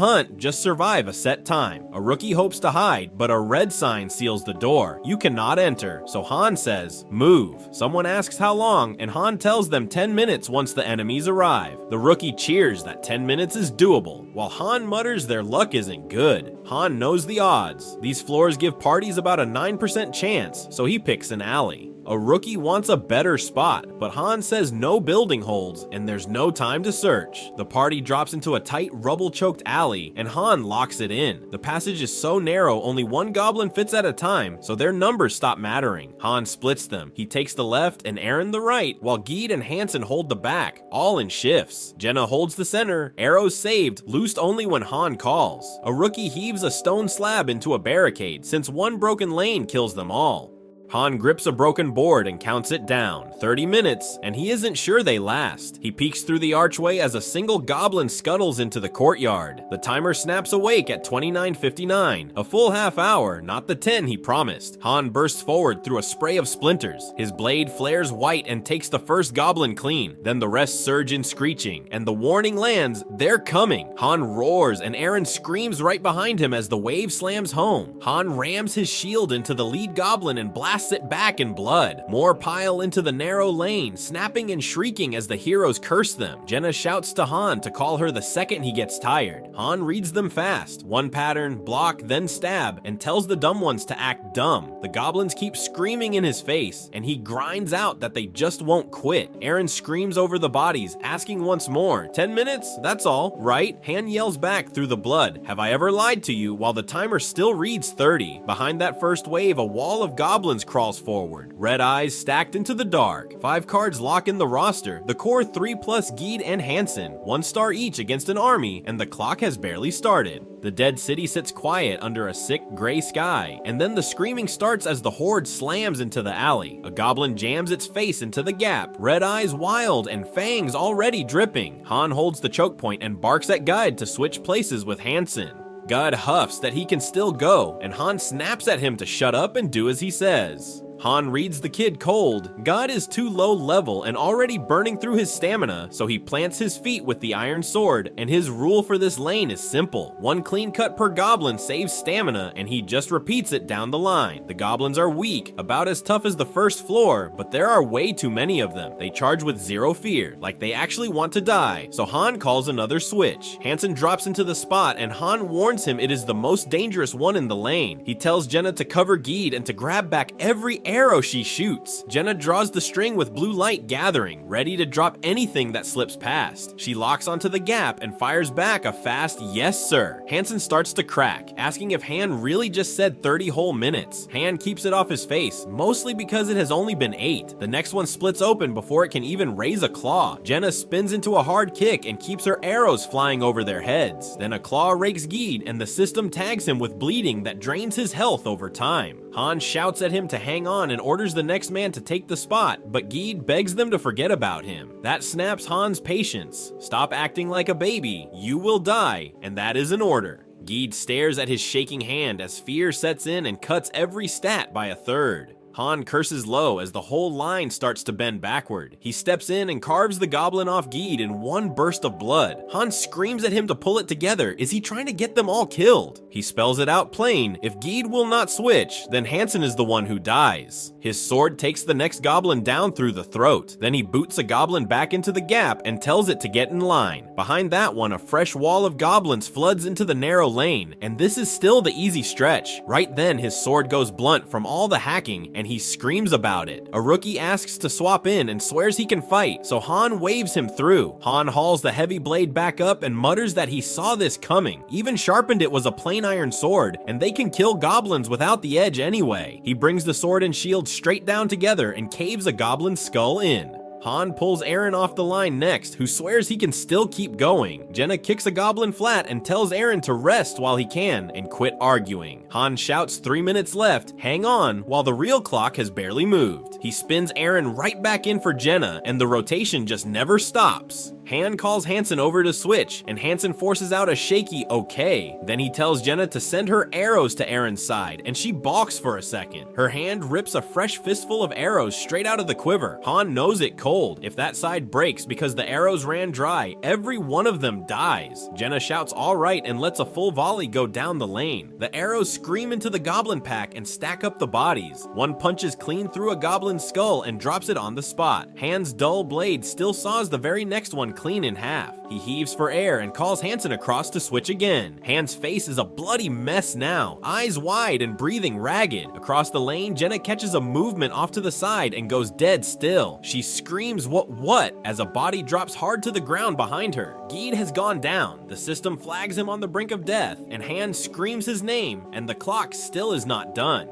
hunt, just survive a set time. A rookie hopes to hide, but a red sign seals the door. You cannot enter, so Han says, move. Someone asks how long, and Han tells them 10 minutes once the enemies arrive. The rookie cheers that 10 minutes is doable, while Han mutters their luck isn't good. Han knows the odds. These floors give parties about a 9% chance, so he picks an alley. A rookie wants a better spot, but Han says no building holds, and there's no time to search. The party drops into a tight, rubble-choked alley, and Han locks it in. The passage is so narrow, only one goblin fits at a time, so their numbers stop mattering. Han splits them. He takes the left and Eren the right, while Geed and Hansen hold the back, all in shifts. Jenna holds the center, arrows saved, loosed only when Han calls. A rookie heaves a stone slab into a barricade, since one broken lane kills them all. Han grips a broken board and counts it down, 30 minutes, and he isn't sure they last. He peeks through the archway as a single goblin scuttles into the courtyard. The timer snaps awake at 29:59, a full half hour, not the 10 he promised. Han bursts forward through a spray of splinters. His blade flares white and takes the first goblin clean, then the rest surge in screeching, and the warning lands, they're coming. Han roars and Eren screams right behind him as the wave slams home. Han rams his shield into the lead goblin and blasts it back in blood. More pile into the narrow lane, snapping and shrieking as the heroes curse them. Jenna shouts to Han to call her the second he gets tired. Han reads them fast, one pattern, block, then stab, and tells the dumb ones to act dumb. The goblins keep screaming in his face, and he grinds out that they just won't quit. Eren screams over the bodies, asking once more, 10 minutes? That's all, right? Han yells back through the blood, have I ever lied to you, while the timer still reads 30. Behind that first wave, a wall of goblins crawls forward, red eyes stacked into the dark. 5 cards lock in the roster, the core 3 plus Geed and Hansen, 1 star each against an army, and the clock has barely started. The dead city sits quiet under a sick gray sky, and then the screaming starts as the horde slams into the alley. A goblin jams its face into the gap, red eyes wild and fangs already dripping. Han holds the choke point and barks at Guide to switch places with Hansen. Guide huffs that he can still go, and Han snaps at him to shut up and do as he says. Han reads the kid cold. God is too low level and already burning through his stamina, so he plants his feet with the iron sword, and his rule for this lane is simple. 1 clean cut per goblin saves stamina, and he just repeats it down the line. The goblins are weak, about as tough as the first floor, but there are way too many of them. They charge with zero fear, like they actually want to die, so Han calls another switch. Hansen drops into the spot, and Han warns him it is the most dangerous one in the lane. He tells Jenna to cover Geed and to grab back every arrow she shoots. Jenna draws the string with blue light gathering, ready to drop anything that slips past. She locks onto the gap and fires back a fast yes sir. Hansen starts to crack, asking if Han really just said 30 whole minutes. Han keeps it off his face, mostly because it has only been 8. The next one splits open before it can even raise a claw. Jenna spins into a hard kick and keeps her arrows flying over their heads. Then a claw rakes Geed and the system tags him with bleeding that drains his health over time. Han shouts at him to hang on and orders the next man to take the spot, but Geed begs them to forget about him. That snaps Han's patience. Stop acting like a baby, you will die, and that is an order. Geed stares at his shaking hand as fear sets in and cuts every stat by a third. Han curses low as the whole line starts to bend backward. He steps in and carves the goblin off Geed in one burst of blood. Han screams at him to pull it together. Is he trying to get them all killed? He spells it out plain. If Geed will not switch, then Hansen is the one who dies. His sword takes the next goblin down through the throat. Then he boots a goblin back into the gap and tells it to get in line. Behind that one, a fresh wall of goblins floods into the narrow lane, and this is still the easy stretch. Right then, his sword goes blunt from all the hacking, and he screams about it. A rookie asks to swap in and swears he can fight, so Han waves him through. Han hauls the heavy blade back up and mutters that he saw this coming. Even sharpened it was a plain iron sword, and they can kill goblins without the edge anyway. He brings the sword and shield straight down together and caves a goblin's skull in. Han pulls Eren off the line next, who swears he can still keep going. Jenna kicks a goblin flat and tells Eren to rest while he can and quit arguing. Han shouts 3 minutes left, hang on, while the real clock has barely moved. He spins Eren right back in for Jenna, and the rotation just never stops. Han calls Hansen over to switch, and Hansen forces out a shaky okay. Then he tells Jenna to send her arrows to Aaron's side, and she balks for a second. Her hand rips a fresh fistful of arrows straight out of the quiver. Han knows it cold. If that side breaks because the arrows ran dry, every one of them dies. Jenna shouts alright and lets a full volley go down the lane. The arrows scream into the goblin pack and stack up the bodies. One punches clean through a goblin's skull and drops it on the spot. Han's dull blade still saws the very next one clean in half. He heaves for air and calls Hansen across to switch again. Han's face is a bloody mess now, eyes wide and breathing ragged. Across the lane, Jenna catches a movement off to the side and goes dead still. She screams what as a body drops hard to the ground behind her. Geed has gone down. The system flags him on the brink of death, and Han screams his name, and the clock still is not done.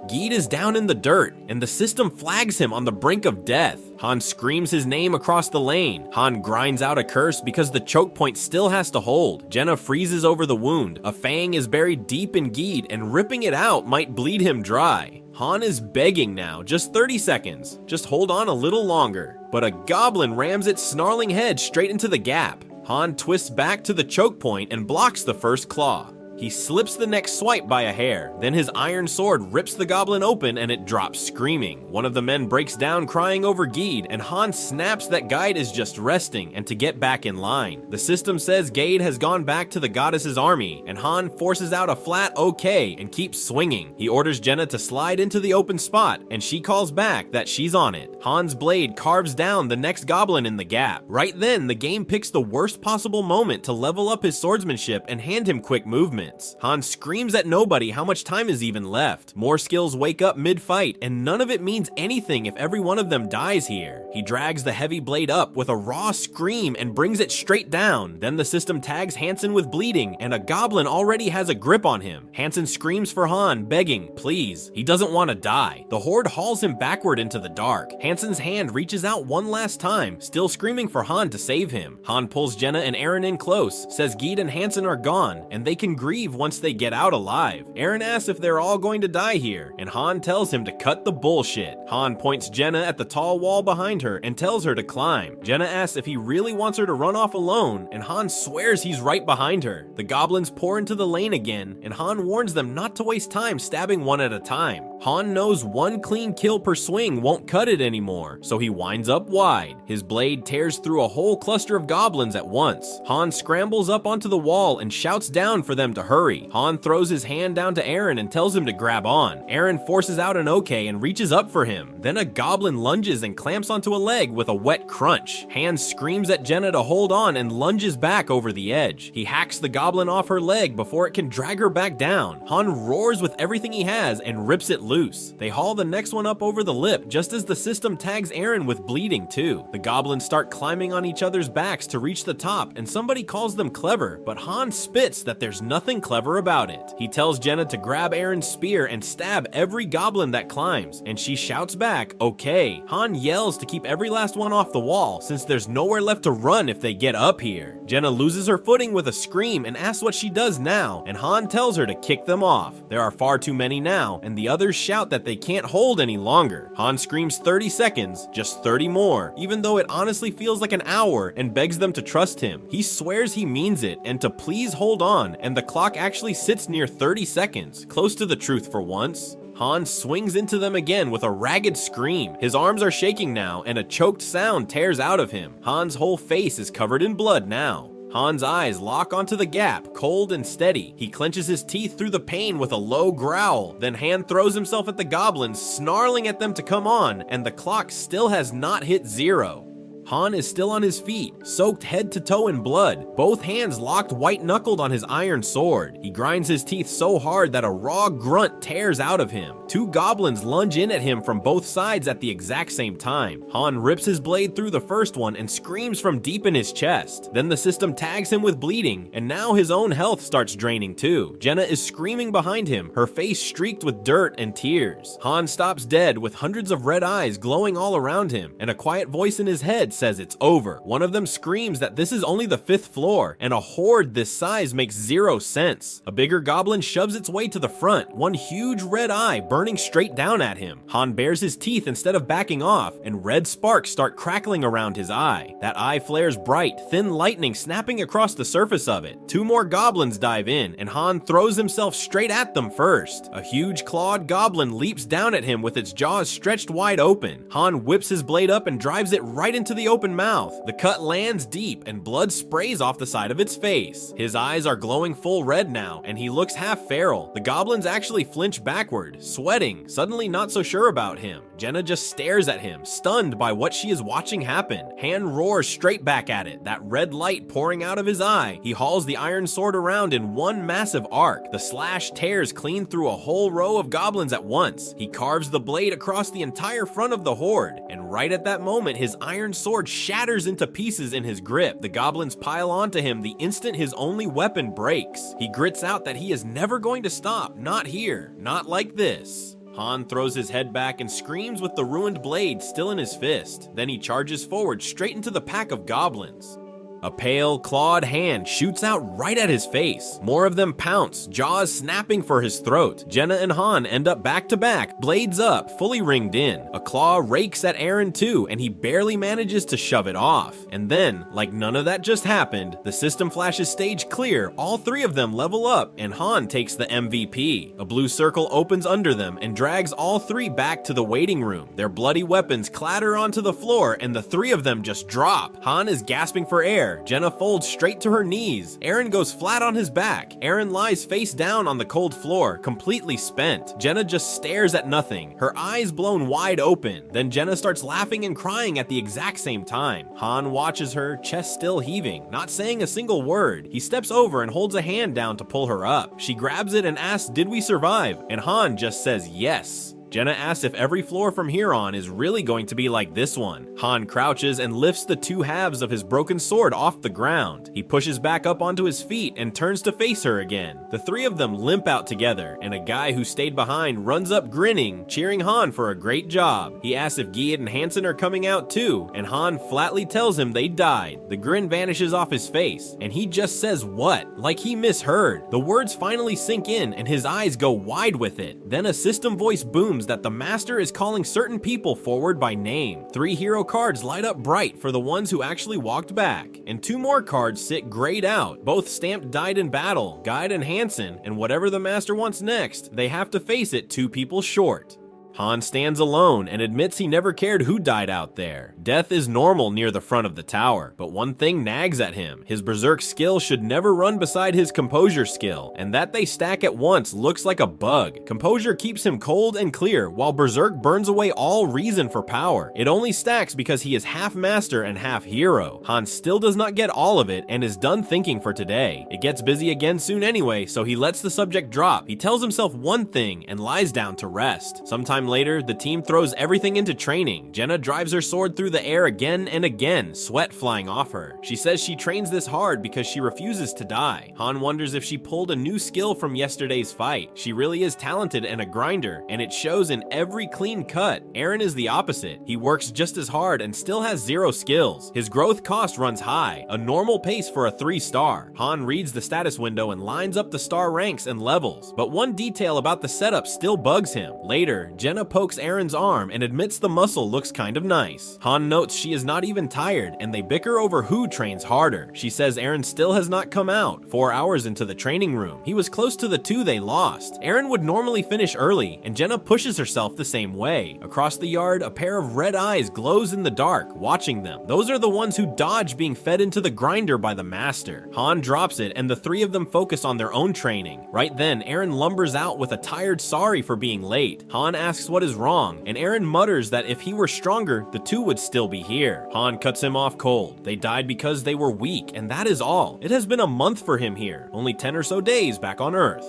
Geed is down in the dirt, and the system flags him on the brink of death. Han screams his name across the lane. Han grinds out a curse because the choke point still has to hold. Jenna freezes over the wound. A fang is buried deep in Geed, and ripping it out might bleed him dry. Han is begging now, just 30 seconds. Just hold on a little longer. But a goblin rams its snarling head straight into the gap. Han twists back to the choke point and blocks the first claw. He slips the next swipe by a hair, then his iron sword rips the goblin open and it drops screaming. One of the men breaks down crying over Geed, and Han snaps that Guide is just resting and to get back in line. The system says Gade has gone back to the goddess's army, and Han forces out a flat okay and keeps swinging. He orders Jenna to slide into the open spot, and she calls back that she's on it. Han's blade carves down the next goblin in the gap. Right then, the game picks the worst possible moment to level up his swordsmanship and hand him quick movement. Han screams at nobody how much time is even left. More skills wake up mid-fight, and none of it means anything if every one of them dies here. He drags the heavy blade up with a raw scream and brings it straight down. Then the system tags Hansen with bleeding, and a goblin already has a grip on him. Hansen screams for Han, begging, please. He doesn't want to die. The horde hauls him backward into the dark. Hansen's hand reaches out one last time, still screaming for Han to save him. Han pulls Jenna and Aaron in close, says Geed and Hansen are gone, and they can grieve once they get out alive. Aaron asks if they're all going to die here, and Han tells him to cut the bullshit. Han points Jenna at the tall wall behind her and tells her to climb. Jenna asks if he really wants her to run off alone, and Han swears he's right behind her. The goblins pour into the lane again, and Han warns them not to waste time stabbing one at a time. Han knows one clean kill per swing won't cut it anymore, so he winds up wide. His blade tears through a whole cluster of goblins at once. Han scrambles up onto the wall and shouts down for them to hurry. Han throws his hand down to Aaron and tells him to grab on. Aaron forces out an okay and reaches up for him. Then a goblin lunges and clamps onto a leg with a wet crunch. Han screams at Jenna to hold on and lunges back over the edge. He hacks the goblin off her leg before it can drag her back down. Han roars with everything he has and rips it loose. They haul the next one up over the lip just as the system tags Aaron with bleeding too. The goblins start climbing on each other's backs to reach the top, and somebody calls them clever, but Han spits that there's nothing clever about it. He tells Jenna to grab Aaron's spear and stab every goblin that climbs, and she shouts back, okay. Han yells to keep every last one off the wall since there's nowhere left to run if they get up here. Jenna loses her footing with a scream and asks what she does now, and Han tells her to kick them off. There are far too many now, and the others shout that they can't hold any longer. Han screams 30 seconds, just 30 more, even though it honestly feels like an hour, and begs them to trust him. He swears he means it and to please hold on, and the clock actually sits near 30 seconds, close to the truth for once. Han swings into them again with a ragged scream. His arms are shaking now, and a choked sound tears out of him. Han's whole face is covered in blood now. Han's eyes lock onto the gap, cold and steady. He clenches his teeth through the pain with a low growl. Then Han throws himself at the goblins, snarling at them to come on, and the clock still has not hit 0. Han is still on his feet, soaked head to toe in blood, both hands locked white-knuckled on his iron sword. He grinds his teeth so hard that a raw grunt tears out of him. Two goblins lunge in at him from both sides at the exact same time. Han rips his blade through the first one and screams from deep in his chest. Then the system tags him with bleeding, and now his own health starts draining too. Jenna is screaming behind him, her face streaked with dirt and tears. Han stops dead with hundreds of red eyes glowing all around him, and a quiet voice in his head says it's over. One of them screams that this is only the 5th floor, and a horde this size makes zero sense. A bigger goblin shoves its way to the front, one huge red eye burning straight down at him. Han bares his teeth instead of backing off, and red sparks start crackling around his eye. That eye flares bright, thin lightning snapping across the surface of it. 2 more goblins dive in, and Han throws himself straight at them first. A huge clawed goblin leaps down at him with its jaws stretched wide open. Han whips his blade up and drives it right into the open mouth. The cut lands deep, and blood sprays off the side of its face. His eyes are glowing full red now, and he looks half feral. The goblins actually flinch backward, sweating, suddenly not so sure about him. Jenna just stares at him, stunned by what she is watching happen. Han roars straight back at it, that red light pouring out of his eye. He hauls the iron sword around in one massive arc. The slash tears clean through a whole row of goblins at once. He carves the blade across the entire front of the horde, and right at that moment, his iron sword shatters into pieces in his grip. The goblins pile onto him the instant his only weapon breaks. He grits out that he is never going to stop, not here, not like this. Han throws his head back and screams with the ruined blade still in his fist. Then he charges forward straight into the pack of goblins. A pale, clawed hand shoots out right at his face. More of them pounce, jaws snapping for his throat. Jenna and Han end up back to back, blades up, fully ringed in. A claw rakes at Eren too, and he barely manages to shove it off. And then, like none of that just happened, the system flashes stage clear, all 3 of them level up, and Han takes the MVP. A blue circle opens under them and drags all 3 back to the waiting room. Their bloody weapons clatter onto the floor, and the 3 of them just drop. Han is gasping for air. Jenna folds straight to her knees. Eren goes flat on his back. Eren lies face down on the cold floor, completely spent. Jenna just stares at nothing, her eyes blown wide open. Then Jenna starts laughing and crying at the exact same time. Han watches her, chest still heaving, not saying a single word. He steps over and holds a hand down to pull her up. She grabs it and asks, "Did we survive?" And Han just says yes. Jenna asks if every floor from here on is really going to be like this one. Han crouches and lifts the 2 halves of his broken sword off the ground. He pushes back up onto his feet and turns to face her again. The 3 of them limp out together, and a guy who stayed behind runs up grinning, cheering Han for a great job. He asks if Gyed and Hansen are coming out too, and Han flatly tells him they died. The grin vanishes off his face, and he just says what, like he misheard. The words finally sink in, and his eyes go wide with it. Then a system voice booms that the master is calling certain people forward by name. 3 hero cards light up bright for the ones who actually walked back, and 2 more cards sit grayed out, both stamped died in battle, Gyed and Hansen, and whatever the master wants next, they have to face it 2 people short. Han stands alone and admits he never cared who died out there. Death is normal near the front of the tower, but one thing nags at him. His berserk skill should never run beside his composure skill, and that they stack at once looks like a bug. Composure keeps him cold and clear, while berserk burns away all reason for power. It only stacks because he is half master and half hero. Han still does not get all of it and is done thinking for today. It gets busy again soon anyway, so he lets the subject drop. He tells himself one thing and lies down to rest. Sometime later, the team throws everything into training. Jenna drives her sword through the air again and again, sweat flying off her. She says she trains this hard because she refuses to die. Han wonders if she pulled a new skill from yesterday's fight. She really is talented and a grinder, and it shows in every clean cut. Eren is the opposite. He works just as hard and still has 0 skills. His growth cost runs high, a normal pace for a 3-star. Han reads the status window and lines up the star ranks and levels, but one detail about the setup still bugs him. Later, Jenna pokes Eren's arm and admits the muscle looks kind of nice. Han notes she is not even tired, and they bicker over who trains harder. She says Eren still has not come out. 4 hours into the training room, he was close to the 2 they lost. Eren would normally finish early, and Jenna pushes herself the same way. Across the yard, a pair of red eyes glows in the dark, watching them. Those are the ones who dodge being fed into the grinder by the master. Han drops it, and the 3 of them focus on their own training. Right then, Eren lumbers out with a tired sorry for being late. Han asks what is wrong, and Eren mutters that if he were stronger, the 2 would still be here. Han cuts him off cold. They died because they were weak, and that is all. It has been a month for him here, only 10 or so days back on Earth.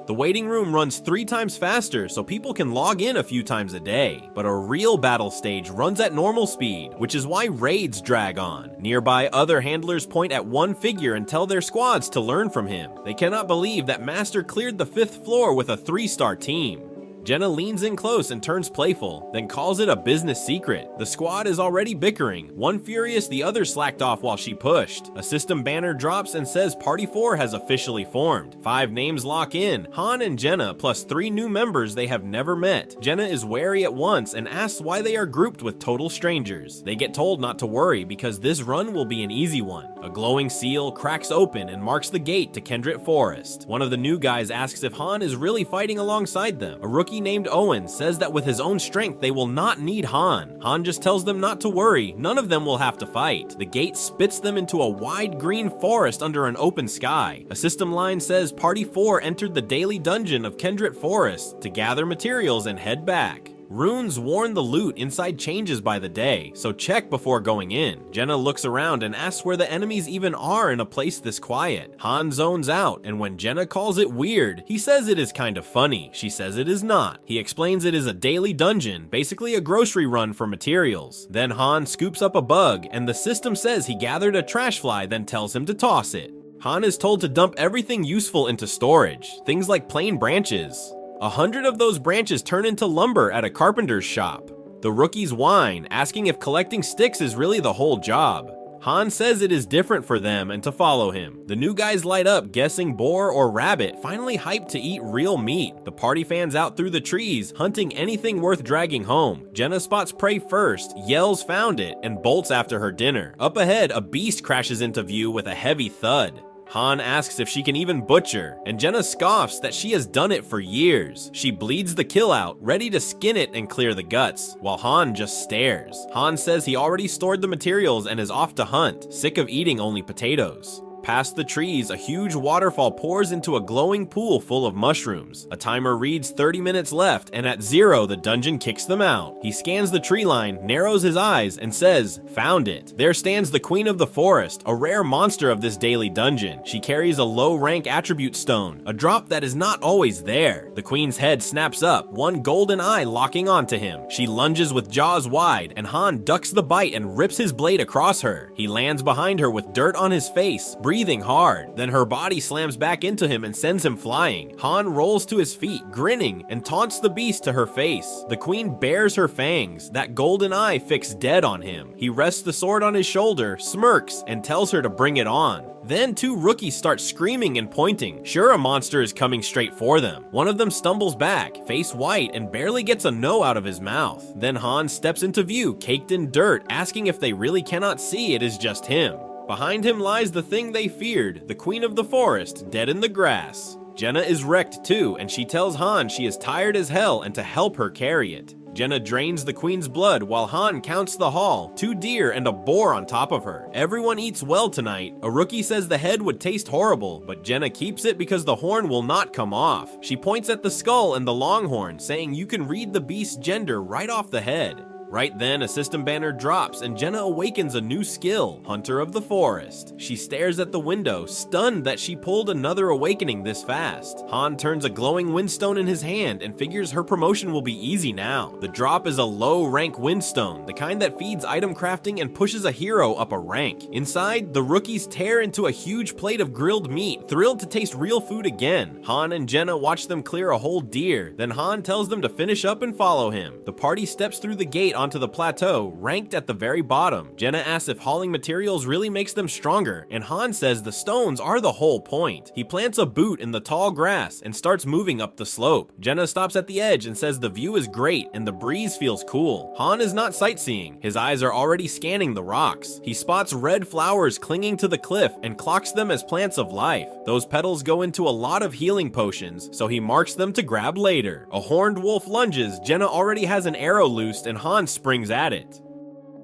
The waiting room runs 3 times faster, so people can log in a few times a day. But a real battle stage runs at normal speed, which is why raids drag on. Nearby, other handlers point at one figure and tell their squads to learn from him. They cannot believe that Master cleared the 5th floor with a 3-star team. Jenna leans in close and turns playful, then calls it a business secret. The squad is already bickering. One furious, the other slacked off while she pushed. A system banner drops and says Party 4 has officially formed. 5 names lock in, Han and Jenna, plus 3 new members they have never met. Jenna is wary at once and asks why they are grouped with total strangers. They get told not to worry because this run will be an easy one. A glowing seal cracks open and marks the gate to Kendrick Forest. One of the new guys asks if Han is really fighting alongside them. A rookie named Owen says that with his own strength they will not need Han. Han just tells them not to worry, none of them will have to fight. The gate spits them into a wide green forest under an open sky. A system line says Party 4 entered the daily dungeon of Kendrick Forest to gather materials and head back. Runes warn the loot inside changes by the day, so check before going in. Jenna looks around and asks where the enemies even are in a place this quiet. Han zones out, and when Jenna calls it weird, he says it is kind of funny. She says it is not. He explains it is a daily dungeon, basically a grocery run for materials. Then Han scoops up a bug, and the system says he gathered a trash fly, then tells him to toss it. Han is told to dump everything useful into storage, things like plain branches. 100 of those branches turn into lumber at a carpenter's shop. The rookies whine, asking if collecting sticks is really the whole job. Han says it is different for them and to follow him. The new guys light up, guessing boar or rabbit, finally hyped to eat real meat. The party fans out through the trees, hunting anything worth dragging home. Jenna spots prey first, yells found it, and bolts after her dinner. Up ahead, a beast crashes into view with a heavy thud. Han asks if she can even butcher, and Jenna scoffs that she has done it for years. She bleeds the kill out, ready to skin it and clear the guts, while Han just stares. Han says he already stored the materials and is off to hunt, sick of eating only potatoes. Past the trees, a huge waterfall pours into a glowing pool full of mushrooms. A timer reads 30 minutes left, and at 0, the dungeon kicks them out. He scans the tree line, narrows his eyes, and says, "Found it." There stands the Queen of the Forest, a rare monster of this daily dungeon. She carries a low-rank attribute stone, a drop that is not always there. The Queen's head snaps up, one golden eye locking onto him. She lunges with jaws wide, and Han ducks the bite and rips his blade across her. He lands behind her with dirt on his face, breathing hard. Then her body slams back into him and sends him flying. Han rolls to his feet, grinning, and taunts the beast to her face. The queen bares her fangs, that golden eye fixed dead on him. He rests the sword on his shoulder, smirks, and tells her to bring it on. Then 2 rookies start screaming and pointing, sure a monster is coming straight for them. One of them stumbles back, face white, and barely gets a no out of his mouth. Then Han steps into view, caked in dirt, asking if they really cannot see it is just him. Behind him lies the thing they feared, the Queen of the Forest, dead in the grass. Jenna is wrecked too, and she tells Han she is tired as hell and to help her carry it. Jenna drains the queen's blood while Han counts the haul, 2 deer and a boar on top of her. Everyone eats well tonight. A rookie says the head would taste horrible, but Jenna keeps it because the horn will not come off. She points at the skull and the longhorn, saying you can read the beast's gender right off the head. Right then, a system banner drops and Jenna awakens a new skill, Hunter of the Forest. She stares at the window, stunned that she pulled another awakening this fast. Han turns a glowing windstone in his hand and figures her promotion will be easy now. The drop is a low-rank windstone, the kind that feeds item crafting and pushes a hero up a rank. Inside, the rookies tear into a huge plate of grilled meat, thrilled to taste real food again. Han and Jenna watch them clear a whole deer, then Han tells them to finish up and follow him. The party steps through the gate onto the plateau, ranked at the very bottom. Jenna asks if hauling materials really makes them stronger, and Han says the stones are the whole point. He plants a boot in the tall grass and starts moving up the slope. Jenna stops at the edge and says the view is great and the breeze feels cool. Han is not sightseeing. His eyes are already scanning the rocks. He spots red flowers clinging to the cliff and clocks them as plants of life. Those petals go into a lot of healing potions, so he marks them to grab later. A horned wolf lunges. Jenna already has an arrow loosed and Han springs at it.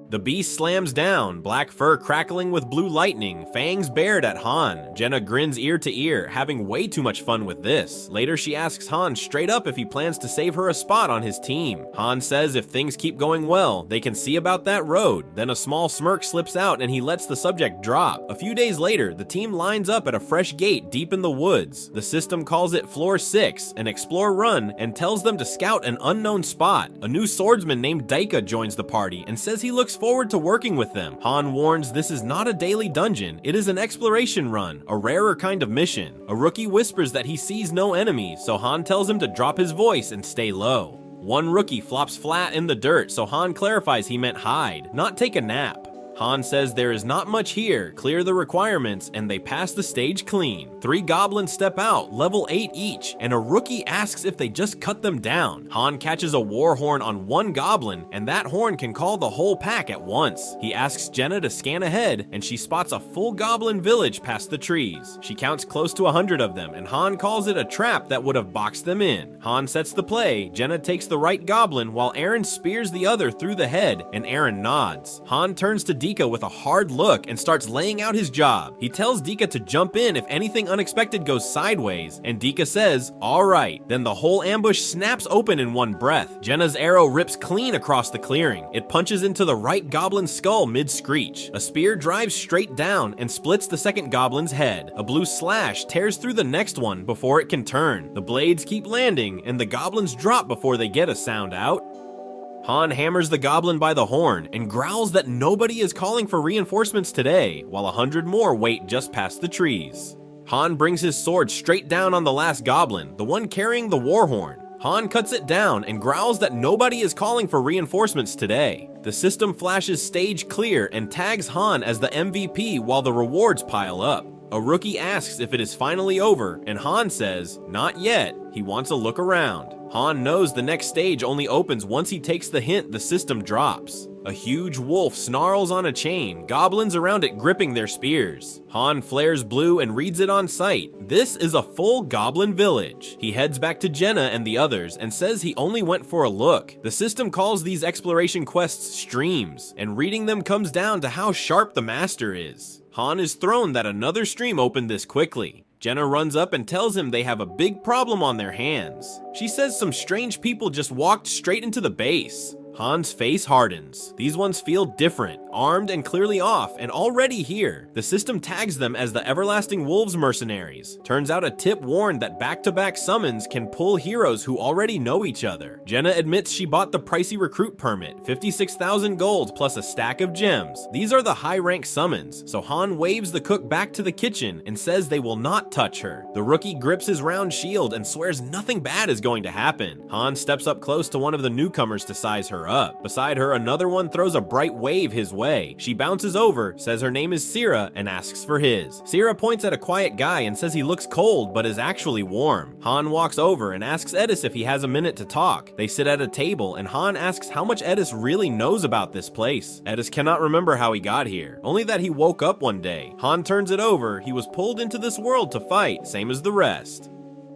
The beast slams down, black fur crackling with blue lightning, fangs bared at Han. Jenna grins ear to ear, having way too much fun with this. Later she asks Han straight up if he plans to save her a spot on his team. Han says if things keep going well, they can see about that road. Then a small smirk slips out and he lets the subject drop. A few days later, the team lines up at a fresh gate deep in the woods. The system calls it Floor 6, an explore run, and tells them to scout an unknown spot. A new swordsman named Daika joins the party and says he looks forward to working with them. Han warns this is not a daily dungeon, it is an exploration run, a rarer kind of mission. A rookie whispers that he sees no enemies, so Han tells him to drop his voice and stay low. One rookie flops flat in the dirt, so Han clarifies he meant hide, not take a nap. Han says there is not much here, clear the requirements, and they pass the stage clean. 3 goblins step out, level 8 each, and a rookie asks if they just cut them down. Han catches a war horn on one goblin, and that horn can call the whole pack at once. He asks Jenna to scan ahead, and she spots a full goblin village past the trees. She counts close to 100 of them, and Han calls it a trap that would have boxed them in. Han sets the play, Jenna takes the right goblin, while Aaron spears the other through the head, and Aaron nods. Han turns to Dika with a hard look and starts laying out his job. He tells Dika to jump in if anything unexpected goes sideways, and Dika says, alright. Then the whole ambush snaps open in one breath. Jenna's arrow rips clean across the clearing. It punches into the right goblin's skull mid-screech. A spear drives straight down and splits the second goblin's head. A blue slash tears through the next one before it can turn. The blades keep landing, and the goblins drop before they get a sound out. Han hammers the goblin by the horn and growls that nobody is calling for reinforcements today, while 100 more wait just past the trees. Han brings his sword straight down on the last goblin, the one carrying the war horn. Han cuts it down and growls that nobody is calling for reinforcements today. The system flashes stage clear and tags Han as the MVP while the rewards pile up. A rookie asks if it is finally over, and Han says, not yet, he wants a look around. Han knows the next stage only opens once he takes the hint the system drops. A huge wolf snarls on a chain, goblins around it gripping their spears. Han flares blue and reads it on sight. This is a full goblin village. He heads back to Jenna and the others and says he only went for a look. The system calls these exploration quests streams, and reading them comes down to how sharp the master is. Han is thrown that another stream opened this quickly. Jenna runs up and tells him they have a big problem on their hands. She says some strange people just walked straight into the base. Han's face hardens. These ones feel different, armed and clearly off, and already here. The system tags them as the Everlasting Wolves mercenaries. Turns out a tip warned that back-to-back summons can pull heroes who already know each other. Jenna admits she bought the pricey recruit permit, 56,000 gold plus a stack of gems. These are the high-rank summons, so Han waves the cook back to the kitchen and says they will not touch her. The rookie grips his round shield and swears nothing bad is going to happen. Han steps up close to one of the newcomers to size her up. Beside her, another one throws a bright wave his way. She bounces over, says her name is Sira, and asks for his. Sira points at a quiet guy and says he looks cold but is actually warm. Han walks over and asks Edis if he has a minute to talk. They sit at a table and Han asks how much Edis really knows about this place. Edis cannot remember how he got here, only that he woke up one day. Han turns it over, he was pulled into this world to fight, same as the rest.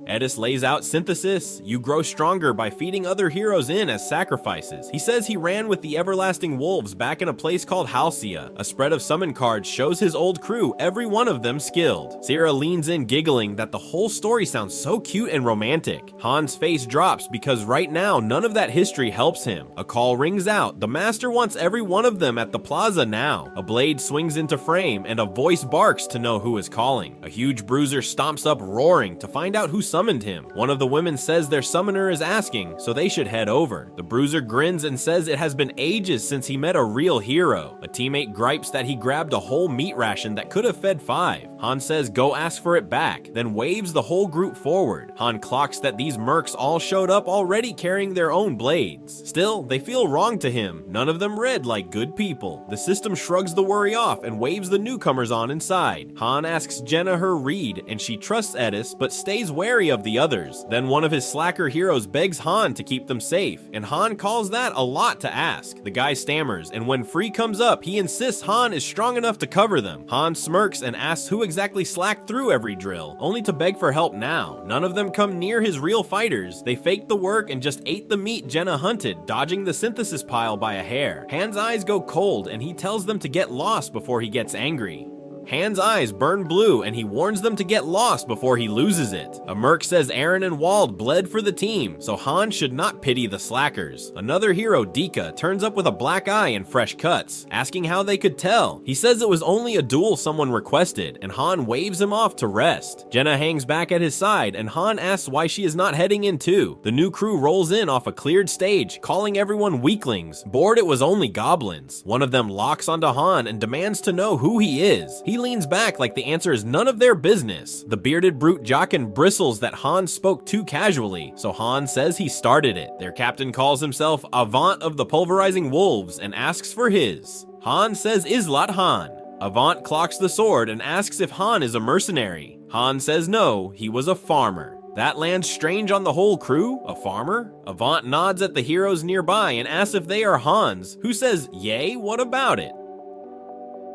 Edis lays out synthesis. You grow stronger by feeding other heroes in as sacrifices. He says he ran with the Everlasting Wolves back in a place called Halcyon. A spread of summon cards shows his old crew, every one of them skilled. Sira leans in giggling that the whole story sounds so cute and romantic. Han's face drops because right now none of that history helps him. A call rings out. The master wants every one of them at the plaza now. A blade swings into frame and a voice barks to know who is calling. A huge bruiser stomps up roaring to find out who summoned him. One of the women says their summoner is asking, so they should head over. The bruiser grins and says it has been ages since he met a real hero. A teammate gripes that he grabbed a whole meat ration that could have fed 5. Han says go ask for it back, then waves the whole group forward. Han clocks that these mercs all showed up already carrying their own blades. Still, they feel wrong to him. None of them read like good people. The system shrugs the worry off and waves the newcomers on inside. Han asks Jenna her read, and she trusts Edis, but stays wary of the others. Then one of his slacker heroes begs Han to keep them safe, and Han calls that a lot to ask. The guy stammers, and when Free comes up, he insists Han is strong enough to cover them. Han smirks and asks who exactly slacked through every drill, only to beg for help now. None of them come near his real fighters. They faked the work and just ate the meat Jenna hunted, dodging the synthesis pile by a hair. Han's eyes go cold, and he tells them to get lost before he gets angry. Han's eyes burn blue and he warns them to get lost before he loses it. A merc says Eren and Wald bled for the team, so Han should not pity the slackers. Another hero, Dika, turns up with a black eye and fresh cuts, asking how they could tell. He says it was only a duel someone requested, and Han waves him off to rest. Jenna hangs back at his side, and Han asks why she is not heading in too. The new crew rolls in off a cleared stage, calling everyone weaklings. Bored it was only goblins. One of them locks onto Han and demands to know who he is. He leans back like the answer is none of their business. The bearded brute Jaqen bristles that Han spoke too casually, so Han says he started it. Their captain calls himself Avant of the Pulverizing Wolves and asks for his. Han says Islat Han. Avant clocks the sword and asks if Han is a mercenary. Han says no, he was a farmer. That lands strange on the whole crew? A farmer? Avant nods at the heroes nearby and asks if they are Han's, who says, yay, what about it?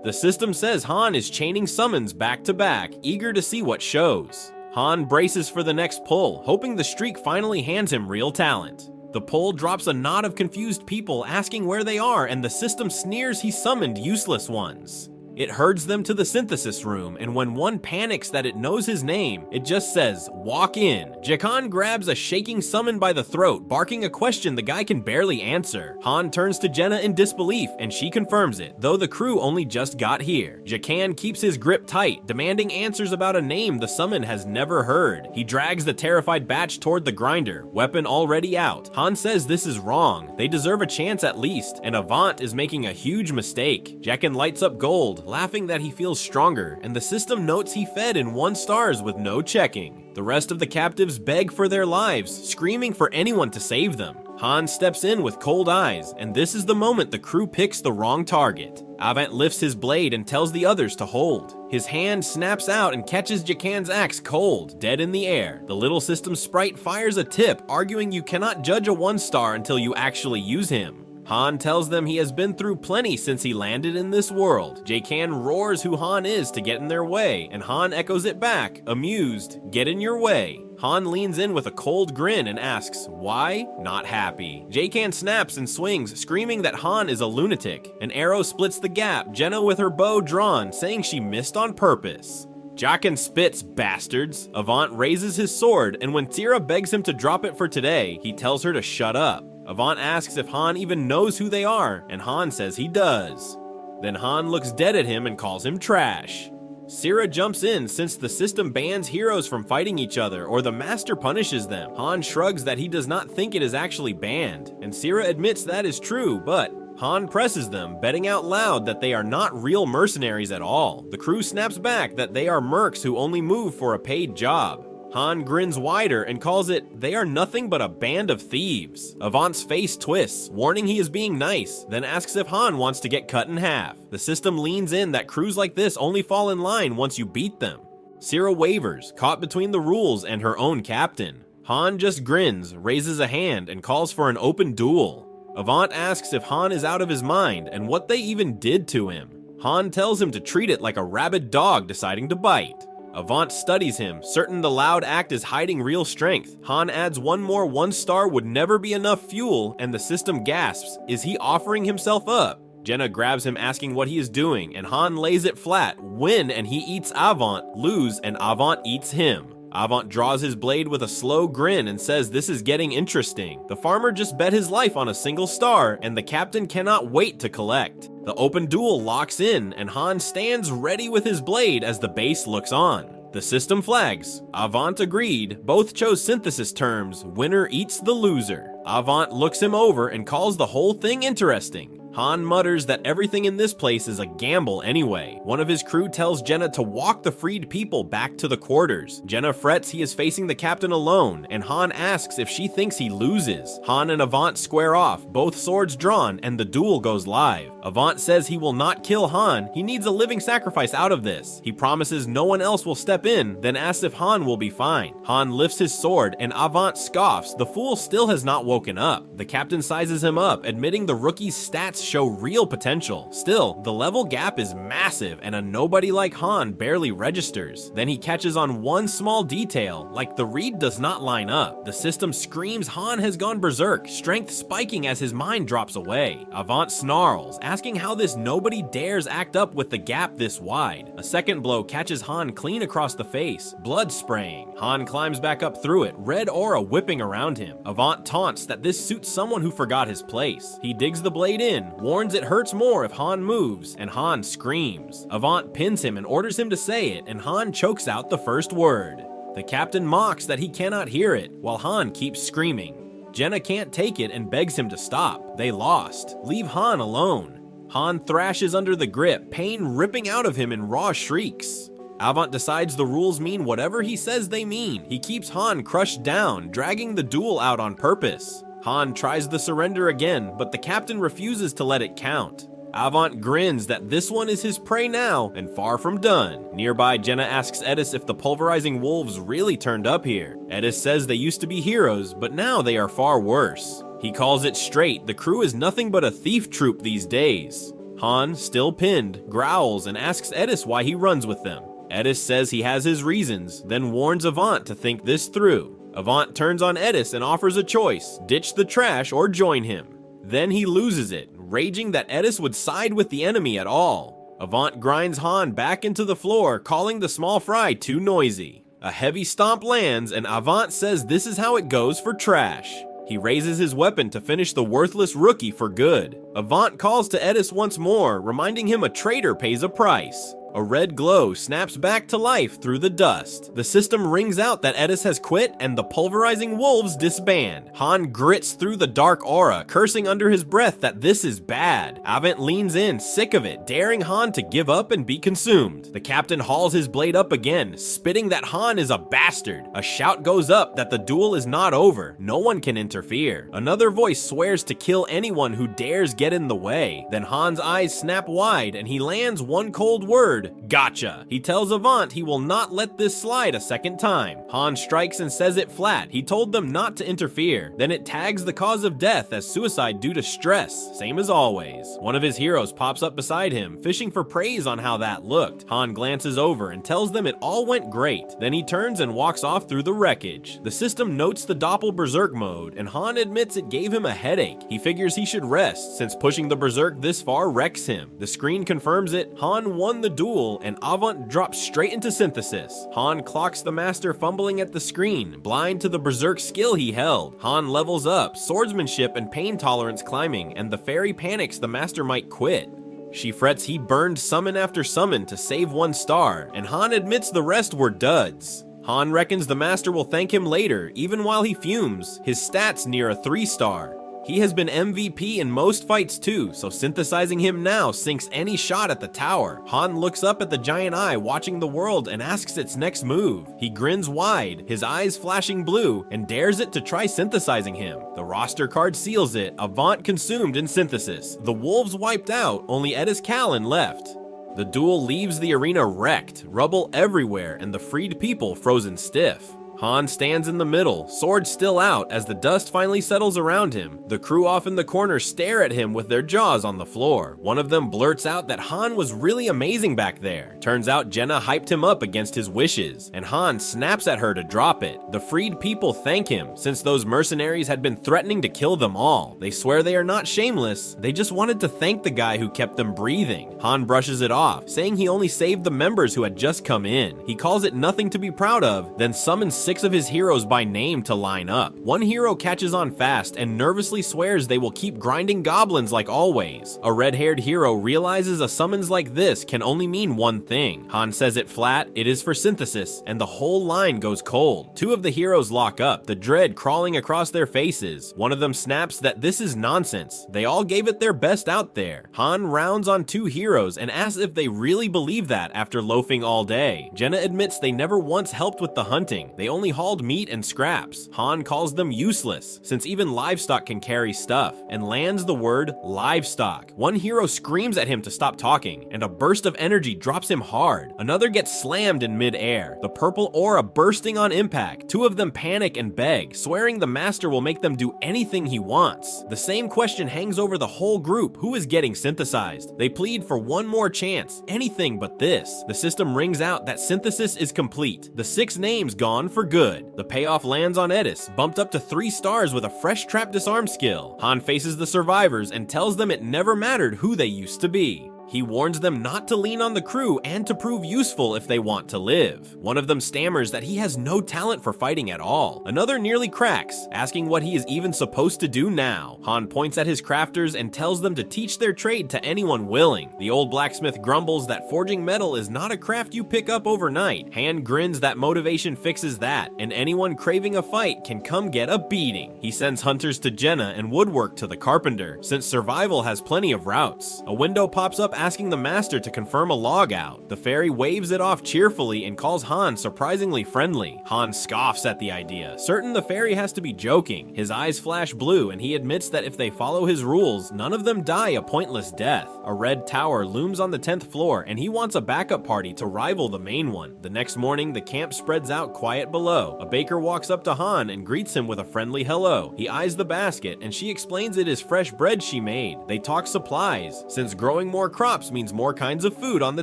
The system says Han is chaining summons back to back, eager to see what shows. Han braces for the next pull, hoping the streak finally hands him real talent. The pull drops a knot of confused people asking where they are, and the system sneers he summoned useless ones. It herds them to the synthesis room, and when one panics that it knows his name, it just says, walk in. Jaqen grabs a shaking summon by the throat, barking a question the guy can barely answer. Han turns to Jenna in disbelief, and she confirms it, though the crew only just got here. Jaqen keeps his grip tight, demanding answers about a name the summon has never heard. He drags the terrified batch toward the grinder, weapon already out. Han says this is wrong. They deserve a chance at least, and Avant is making a huge mistake. Jaqen lights up gold, laughing that he feels stronger, and the system notes he fed in 1 stars with no checking. The rest of the captives beg for their lives, screaming for anyone to save them. Han steps in with cold eyes, and this is the moment the crew picks the wrong target. Avant lifts his blade and tells the others to hold. His hand snaps out and catches Jaqen's axe cold, dead in the air. The little system sprite fires a tip, arguing you cannot judge a 1-star until you actually use him. Han tells them he has been through plenty since he landed in this world. Jaqen roars who Han is to get in their way, and Han echoes it back, amused, get in your way. Han leans in with a cold grin and asks, why? Not happy. Jaqen snaps and swings, screaming that Han is a lunatic. An arrow splits the gap, Jenna with her bow drawn, saying she missed on purpose. Jaqen spits, bastards. Avant raises his sword, and when Tira begs him to drop it for today, he tells her to shut up. Avant asks if Han even knows who they are, and Han says he does. Then Han looks dead at him and calls him trash. Sira jumps in since the system bans heroes from fighting each other or the master punishes them. Han shrugs that he does not think it is actually banned, and Sira admits that is true, but Han presses them, betting out loud that they are not real mercenaries at all. The crew snaps back that they are mercs who only move for a paid job. Han grins wider and calls it, they are nothing but a band of thieves. Avant's face twists, warning he is being nice, then asks if Han wants to get cut in half. The system leans in that crews like this only fall in line once you beat them. Sira wavers, caught between the rules and her own captain. Han just grins, raises a hand, and calls for an open duel. Avant asks if Han is out of his mind and what they even did to him. Han tells him to treat it like a rabid dog deciding to bite. Avant studies him, certain the loud act is hiding real strength. Han adds one more 1-star would never be enough fuel, and the system gasps, is he offering himself up? Jenna grabs him asking what he is doing, and Han lays it flat, win and he eats Avant, lose and Avant eats him. Avant draws his blade with a slow grin and says this is getting interesting. The farmer just bet his life on a single star, and the captain cannot wait to collect. The open duel locks in, and Han stands ready with his blade as the base looks on. The system flags. Avant agreed. Both chose synthesis terms. Winner eats the loser. Avant looks him over and calls the whole thing interesting. Han mutters that everything in this place is a gamble anyway. One of his crew tells Jenna to walk the freed people back to the quarters. Jenna frets he is facing the captain alone, and Han asks if she thinks he loses. Han and Avant square off, both swords drawn, and the duel goes live. Avant says he will not kill Han, he needs a living sacrifice out of this. He promises no one else will step in, then asks if Han will be fine. Han lifts his sword, and Avant scoffs, the fool still has not woken up. The captain sizes him up, admitting the rookie's stats youths show real potential. Still, the level gap is massive and a nobody like Han barely registers. Then he catches on one small detail, like the read does not line up. The system screams Han has gone berserk, strength spiking as his mind drops away. Avant snarls, asking how this nobody dares act up with the gap this wide. A second blow catches Han clean across the face, blood spraying. Han climbs back up through it, red aura whipping around him. Avant taunts that this suits someone who forgot his place. He digs the blade in, warns it hurts more if Han moves, and Han screams. Avant pins him and orders him to say it, and Han chokes out the first word. The captain mocks that he cannot hear it, while Han keeps screaming. Jenna can't take it and begs him to stop. They lost. Leave Han alone. Han thrashes under the grip, pain ripping out of him in raw shrieks. Avant decides the rules mean whatever he says they mean. He keeps Han crushed down, dragging the duel out on purpose. Han tries the surrender again, but the captain refuses to let it count. Avant grins that this one is his prey now, and far from done. Nearby, Jenna asks Edis if the pulverizing wolves really turned up here. Edis says they used to be heroes, but now they are far worse. He calls it straight, the crew is nothing but a thief troupe these days. Han, still pinned, growls and asks Edis why he runs with them. Edis says he has his reasons, then warns Avant to think this through. Avant turns on Edis and offers a choice, ditch the trash or join him. Then he loses it, raging that Edis would side with the enemy at all. Avant grinds Han back into the floor, calling the small fry too noisy. A heavy stomp lands and Avant says this is how it goes for trash. He raises his weapon to finish the worthless rookie for good. Avant calls to Edis once more, reminding him a traitor pays a price. A red glow snaps back to life through the dust. The system rings out that Edis has quit and the pulverizing wolves disband. Han grits through the dark aura, cursing under his breath that this is bad. Avant leans in, sick of it, daring Han to give up and be consumed. The captain hauls his blade up again, spitting that Han is a bastard. A shout goes up that the duel is not over. No one can interfere. Another voice swears to kill anyone who dares get in the way. Then Han's eyes snap wide and he lands one cold word. Gacha. He tells Avant he will not let this slide a second time. Han strikes and says it flat. He told them not to interfere. Then it tags the cause of death as suicide due to stress, same as always. One of his heroes pops up beside him, fishing for praise on how that looked. Han glances over and tells them it all went great. Then he turns and walks off through the wreckage. The system notes the doppel berserk mode, and Han admits it gave him a headache. He figures he should rest, since pushing the berserk this far wrecks him. The screen confirms it. Han won the duel, and Avant drops straight into synthesis. Han clocks the master fumbling at the screen, blind to the berserk skill he held. Han levels up, swordsmanship and pain tolerance climbing, and the fairy panics the master might quit. She frets he burned summon after summon to save 1 star, and Han admits the rest were duds. Han reckons the master will thank him later, even while he fumes, his stats near a 3-star. He has been MVP in most fights too, so synthesizing him now sinks any shot at the tower. Han looks up at the giant eye watching the world and asks its next move. He grins wide, his eyes flashing blue, and dares it to try synthesizing him. The roster card seals it, Avant consumed in synthesis. The wolves wiped out, only Edis Callan left. The duel leaves the arena wrecked, rubble everywhere, and the freed people frozen stiff. Han stands in the middle, sword still out as the dust finally settles around him. The crew off in the corner stare at him with their jaws on the floor. One of them blurts out that Han was really amazing back there. Turns out Jenna hyped him up against his wishes, and Han snaps at her to drop it. The freed people thank him, since those mercenaries had been threatening to kill them all. They swear they are not shameless, they just wanted to thank the guy who kept them breathing. Han brushes it off, saying he only saved the members who had just come in. He calls it nothing to be proud of, then summons 6 of his heroes by name to line up. One hero catches on fast and nervously swears they will keep grinding goblins like always. A red-haired hero realizes a summons like this can only mean one thing. Han says it flat, it is for synthesis, and the whole line goes cold. 2 of the heroes lock up, the dread crawling across their faces. One of them snaps that this is nonsense. They all gave it their best out there. Han rounds on 2 heroes and asks if they really believe that after loafing all day. Jenna admits they never once helped with the hunting. They only only hauled meat and scraps. Han calls them useless, since even livestock can carry stuff, and lands the word livestock. One hero screams at him to stop talking, and a burst of energy drops him hard. Another gets slammed in mid-air, the purple aura bursting on impact. Two of them panic and beg, swearing the master will make them do anything he wants. The same question hangs over the whole group: who is getting synthesized? They plead for one more chance, anything but this. The system rings out that synthesis is complete. The 6 names gone for good. The payoff lands on Edis, bumped up to 3 stars with a fresh trap disarm skill. Han faces the survivors and tells them it never mattered who they used to be. He warns them not to lean on the crew and to prove useful if they want to live. One of them stammers that he has no talent for fighting at all. Another nearly cracks, asking what he is even supposed to do now. Han points at his crafters and tells them to teach their trade to anyone willing. The old blacksmith grumbles that forging metal is not a craft you pick up overnight. Han grins that motivation fixes that, and anyone craving a fight can come get a beating. He sends hunters to Jenna and woodwork to the carpenter, since survival has plenty of routes. A window pops up asking the master to confirm a log out. The fairy waves it off cheerfully and calls Han surprisingly friendly. Han scoffs at the idea, certain the fairy has to be joking. His eyes flash blue and he admits that if they follow his rules, none of them die a pointless death. A red tower looms on the 10th floor and he wants a backup party to rival the main one. The next morning, the camp spreads out quiet below. A baker walks up to Han and greets him with a friendly hello. He eyes the basket and she explains it is fresh bread she made. They talk supplies, since growing more crops means more kinds of food on the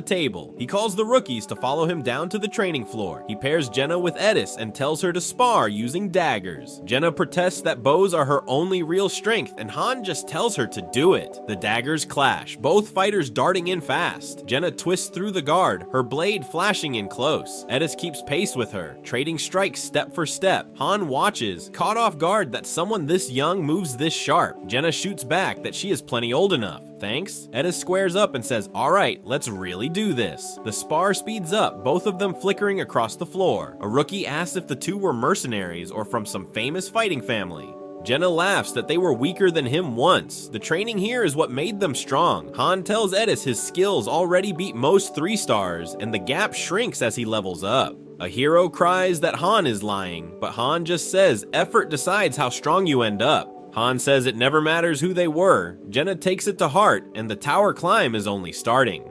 table. He calls the rookies to follow him down to the training floor. He pairs Jenna with Edis and tells her to spar using daggers. Jenna protests that bows are her only real strength and Han just tells her to do it. The daggers clash, both fighters darting in fast. Jenna twists through the guard, her blade flashing in close. Edis keeps pace with her, trading strikes step for step. Han watches, caught off guard that someone this young moves this sharp. Jenna shoots back that she is plenty old enough. Thanks. Edis squares up and says, alright, let's really do this. The spar speeds up, both of them flickering across the floor. A rookie asks if the two were mercenaries or from some famous fighting family. Jenna laughs that they were weaker than him once. The training here is what made them strong. Han tells Edis his skills already beat most 3 stars, and the gap shrinks as he levels up. A hero cries that Han is lying, but Han just says effort decides how strong you end up. Han says it never matters who they were. Jenna takes it to heart, and the tower climb is only starting.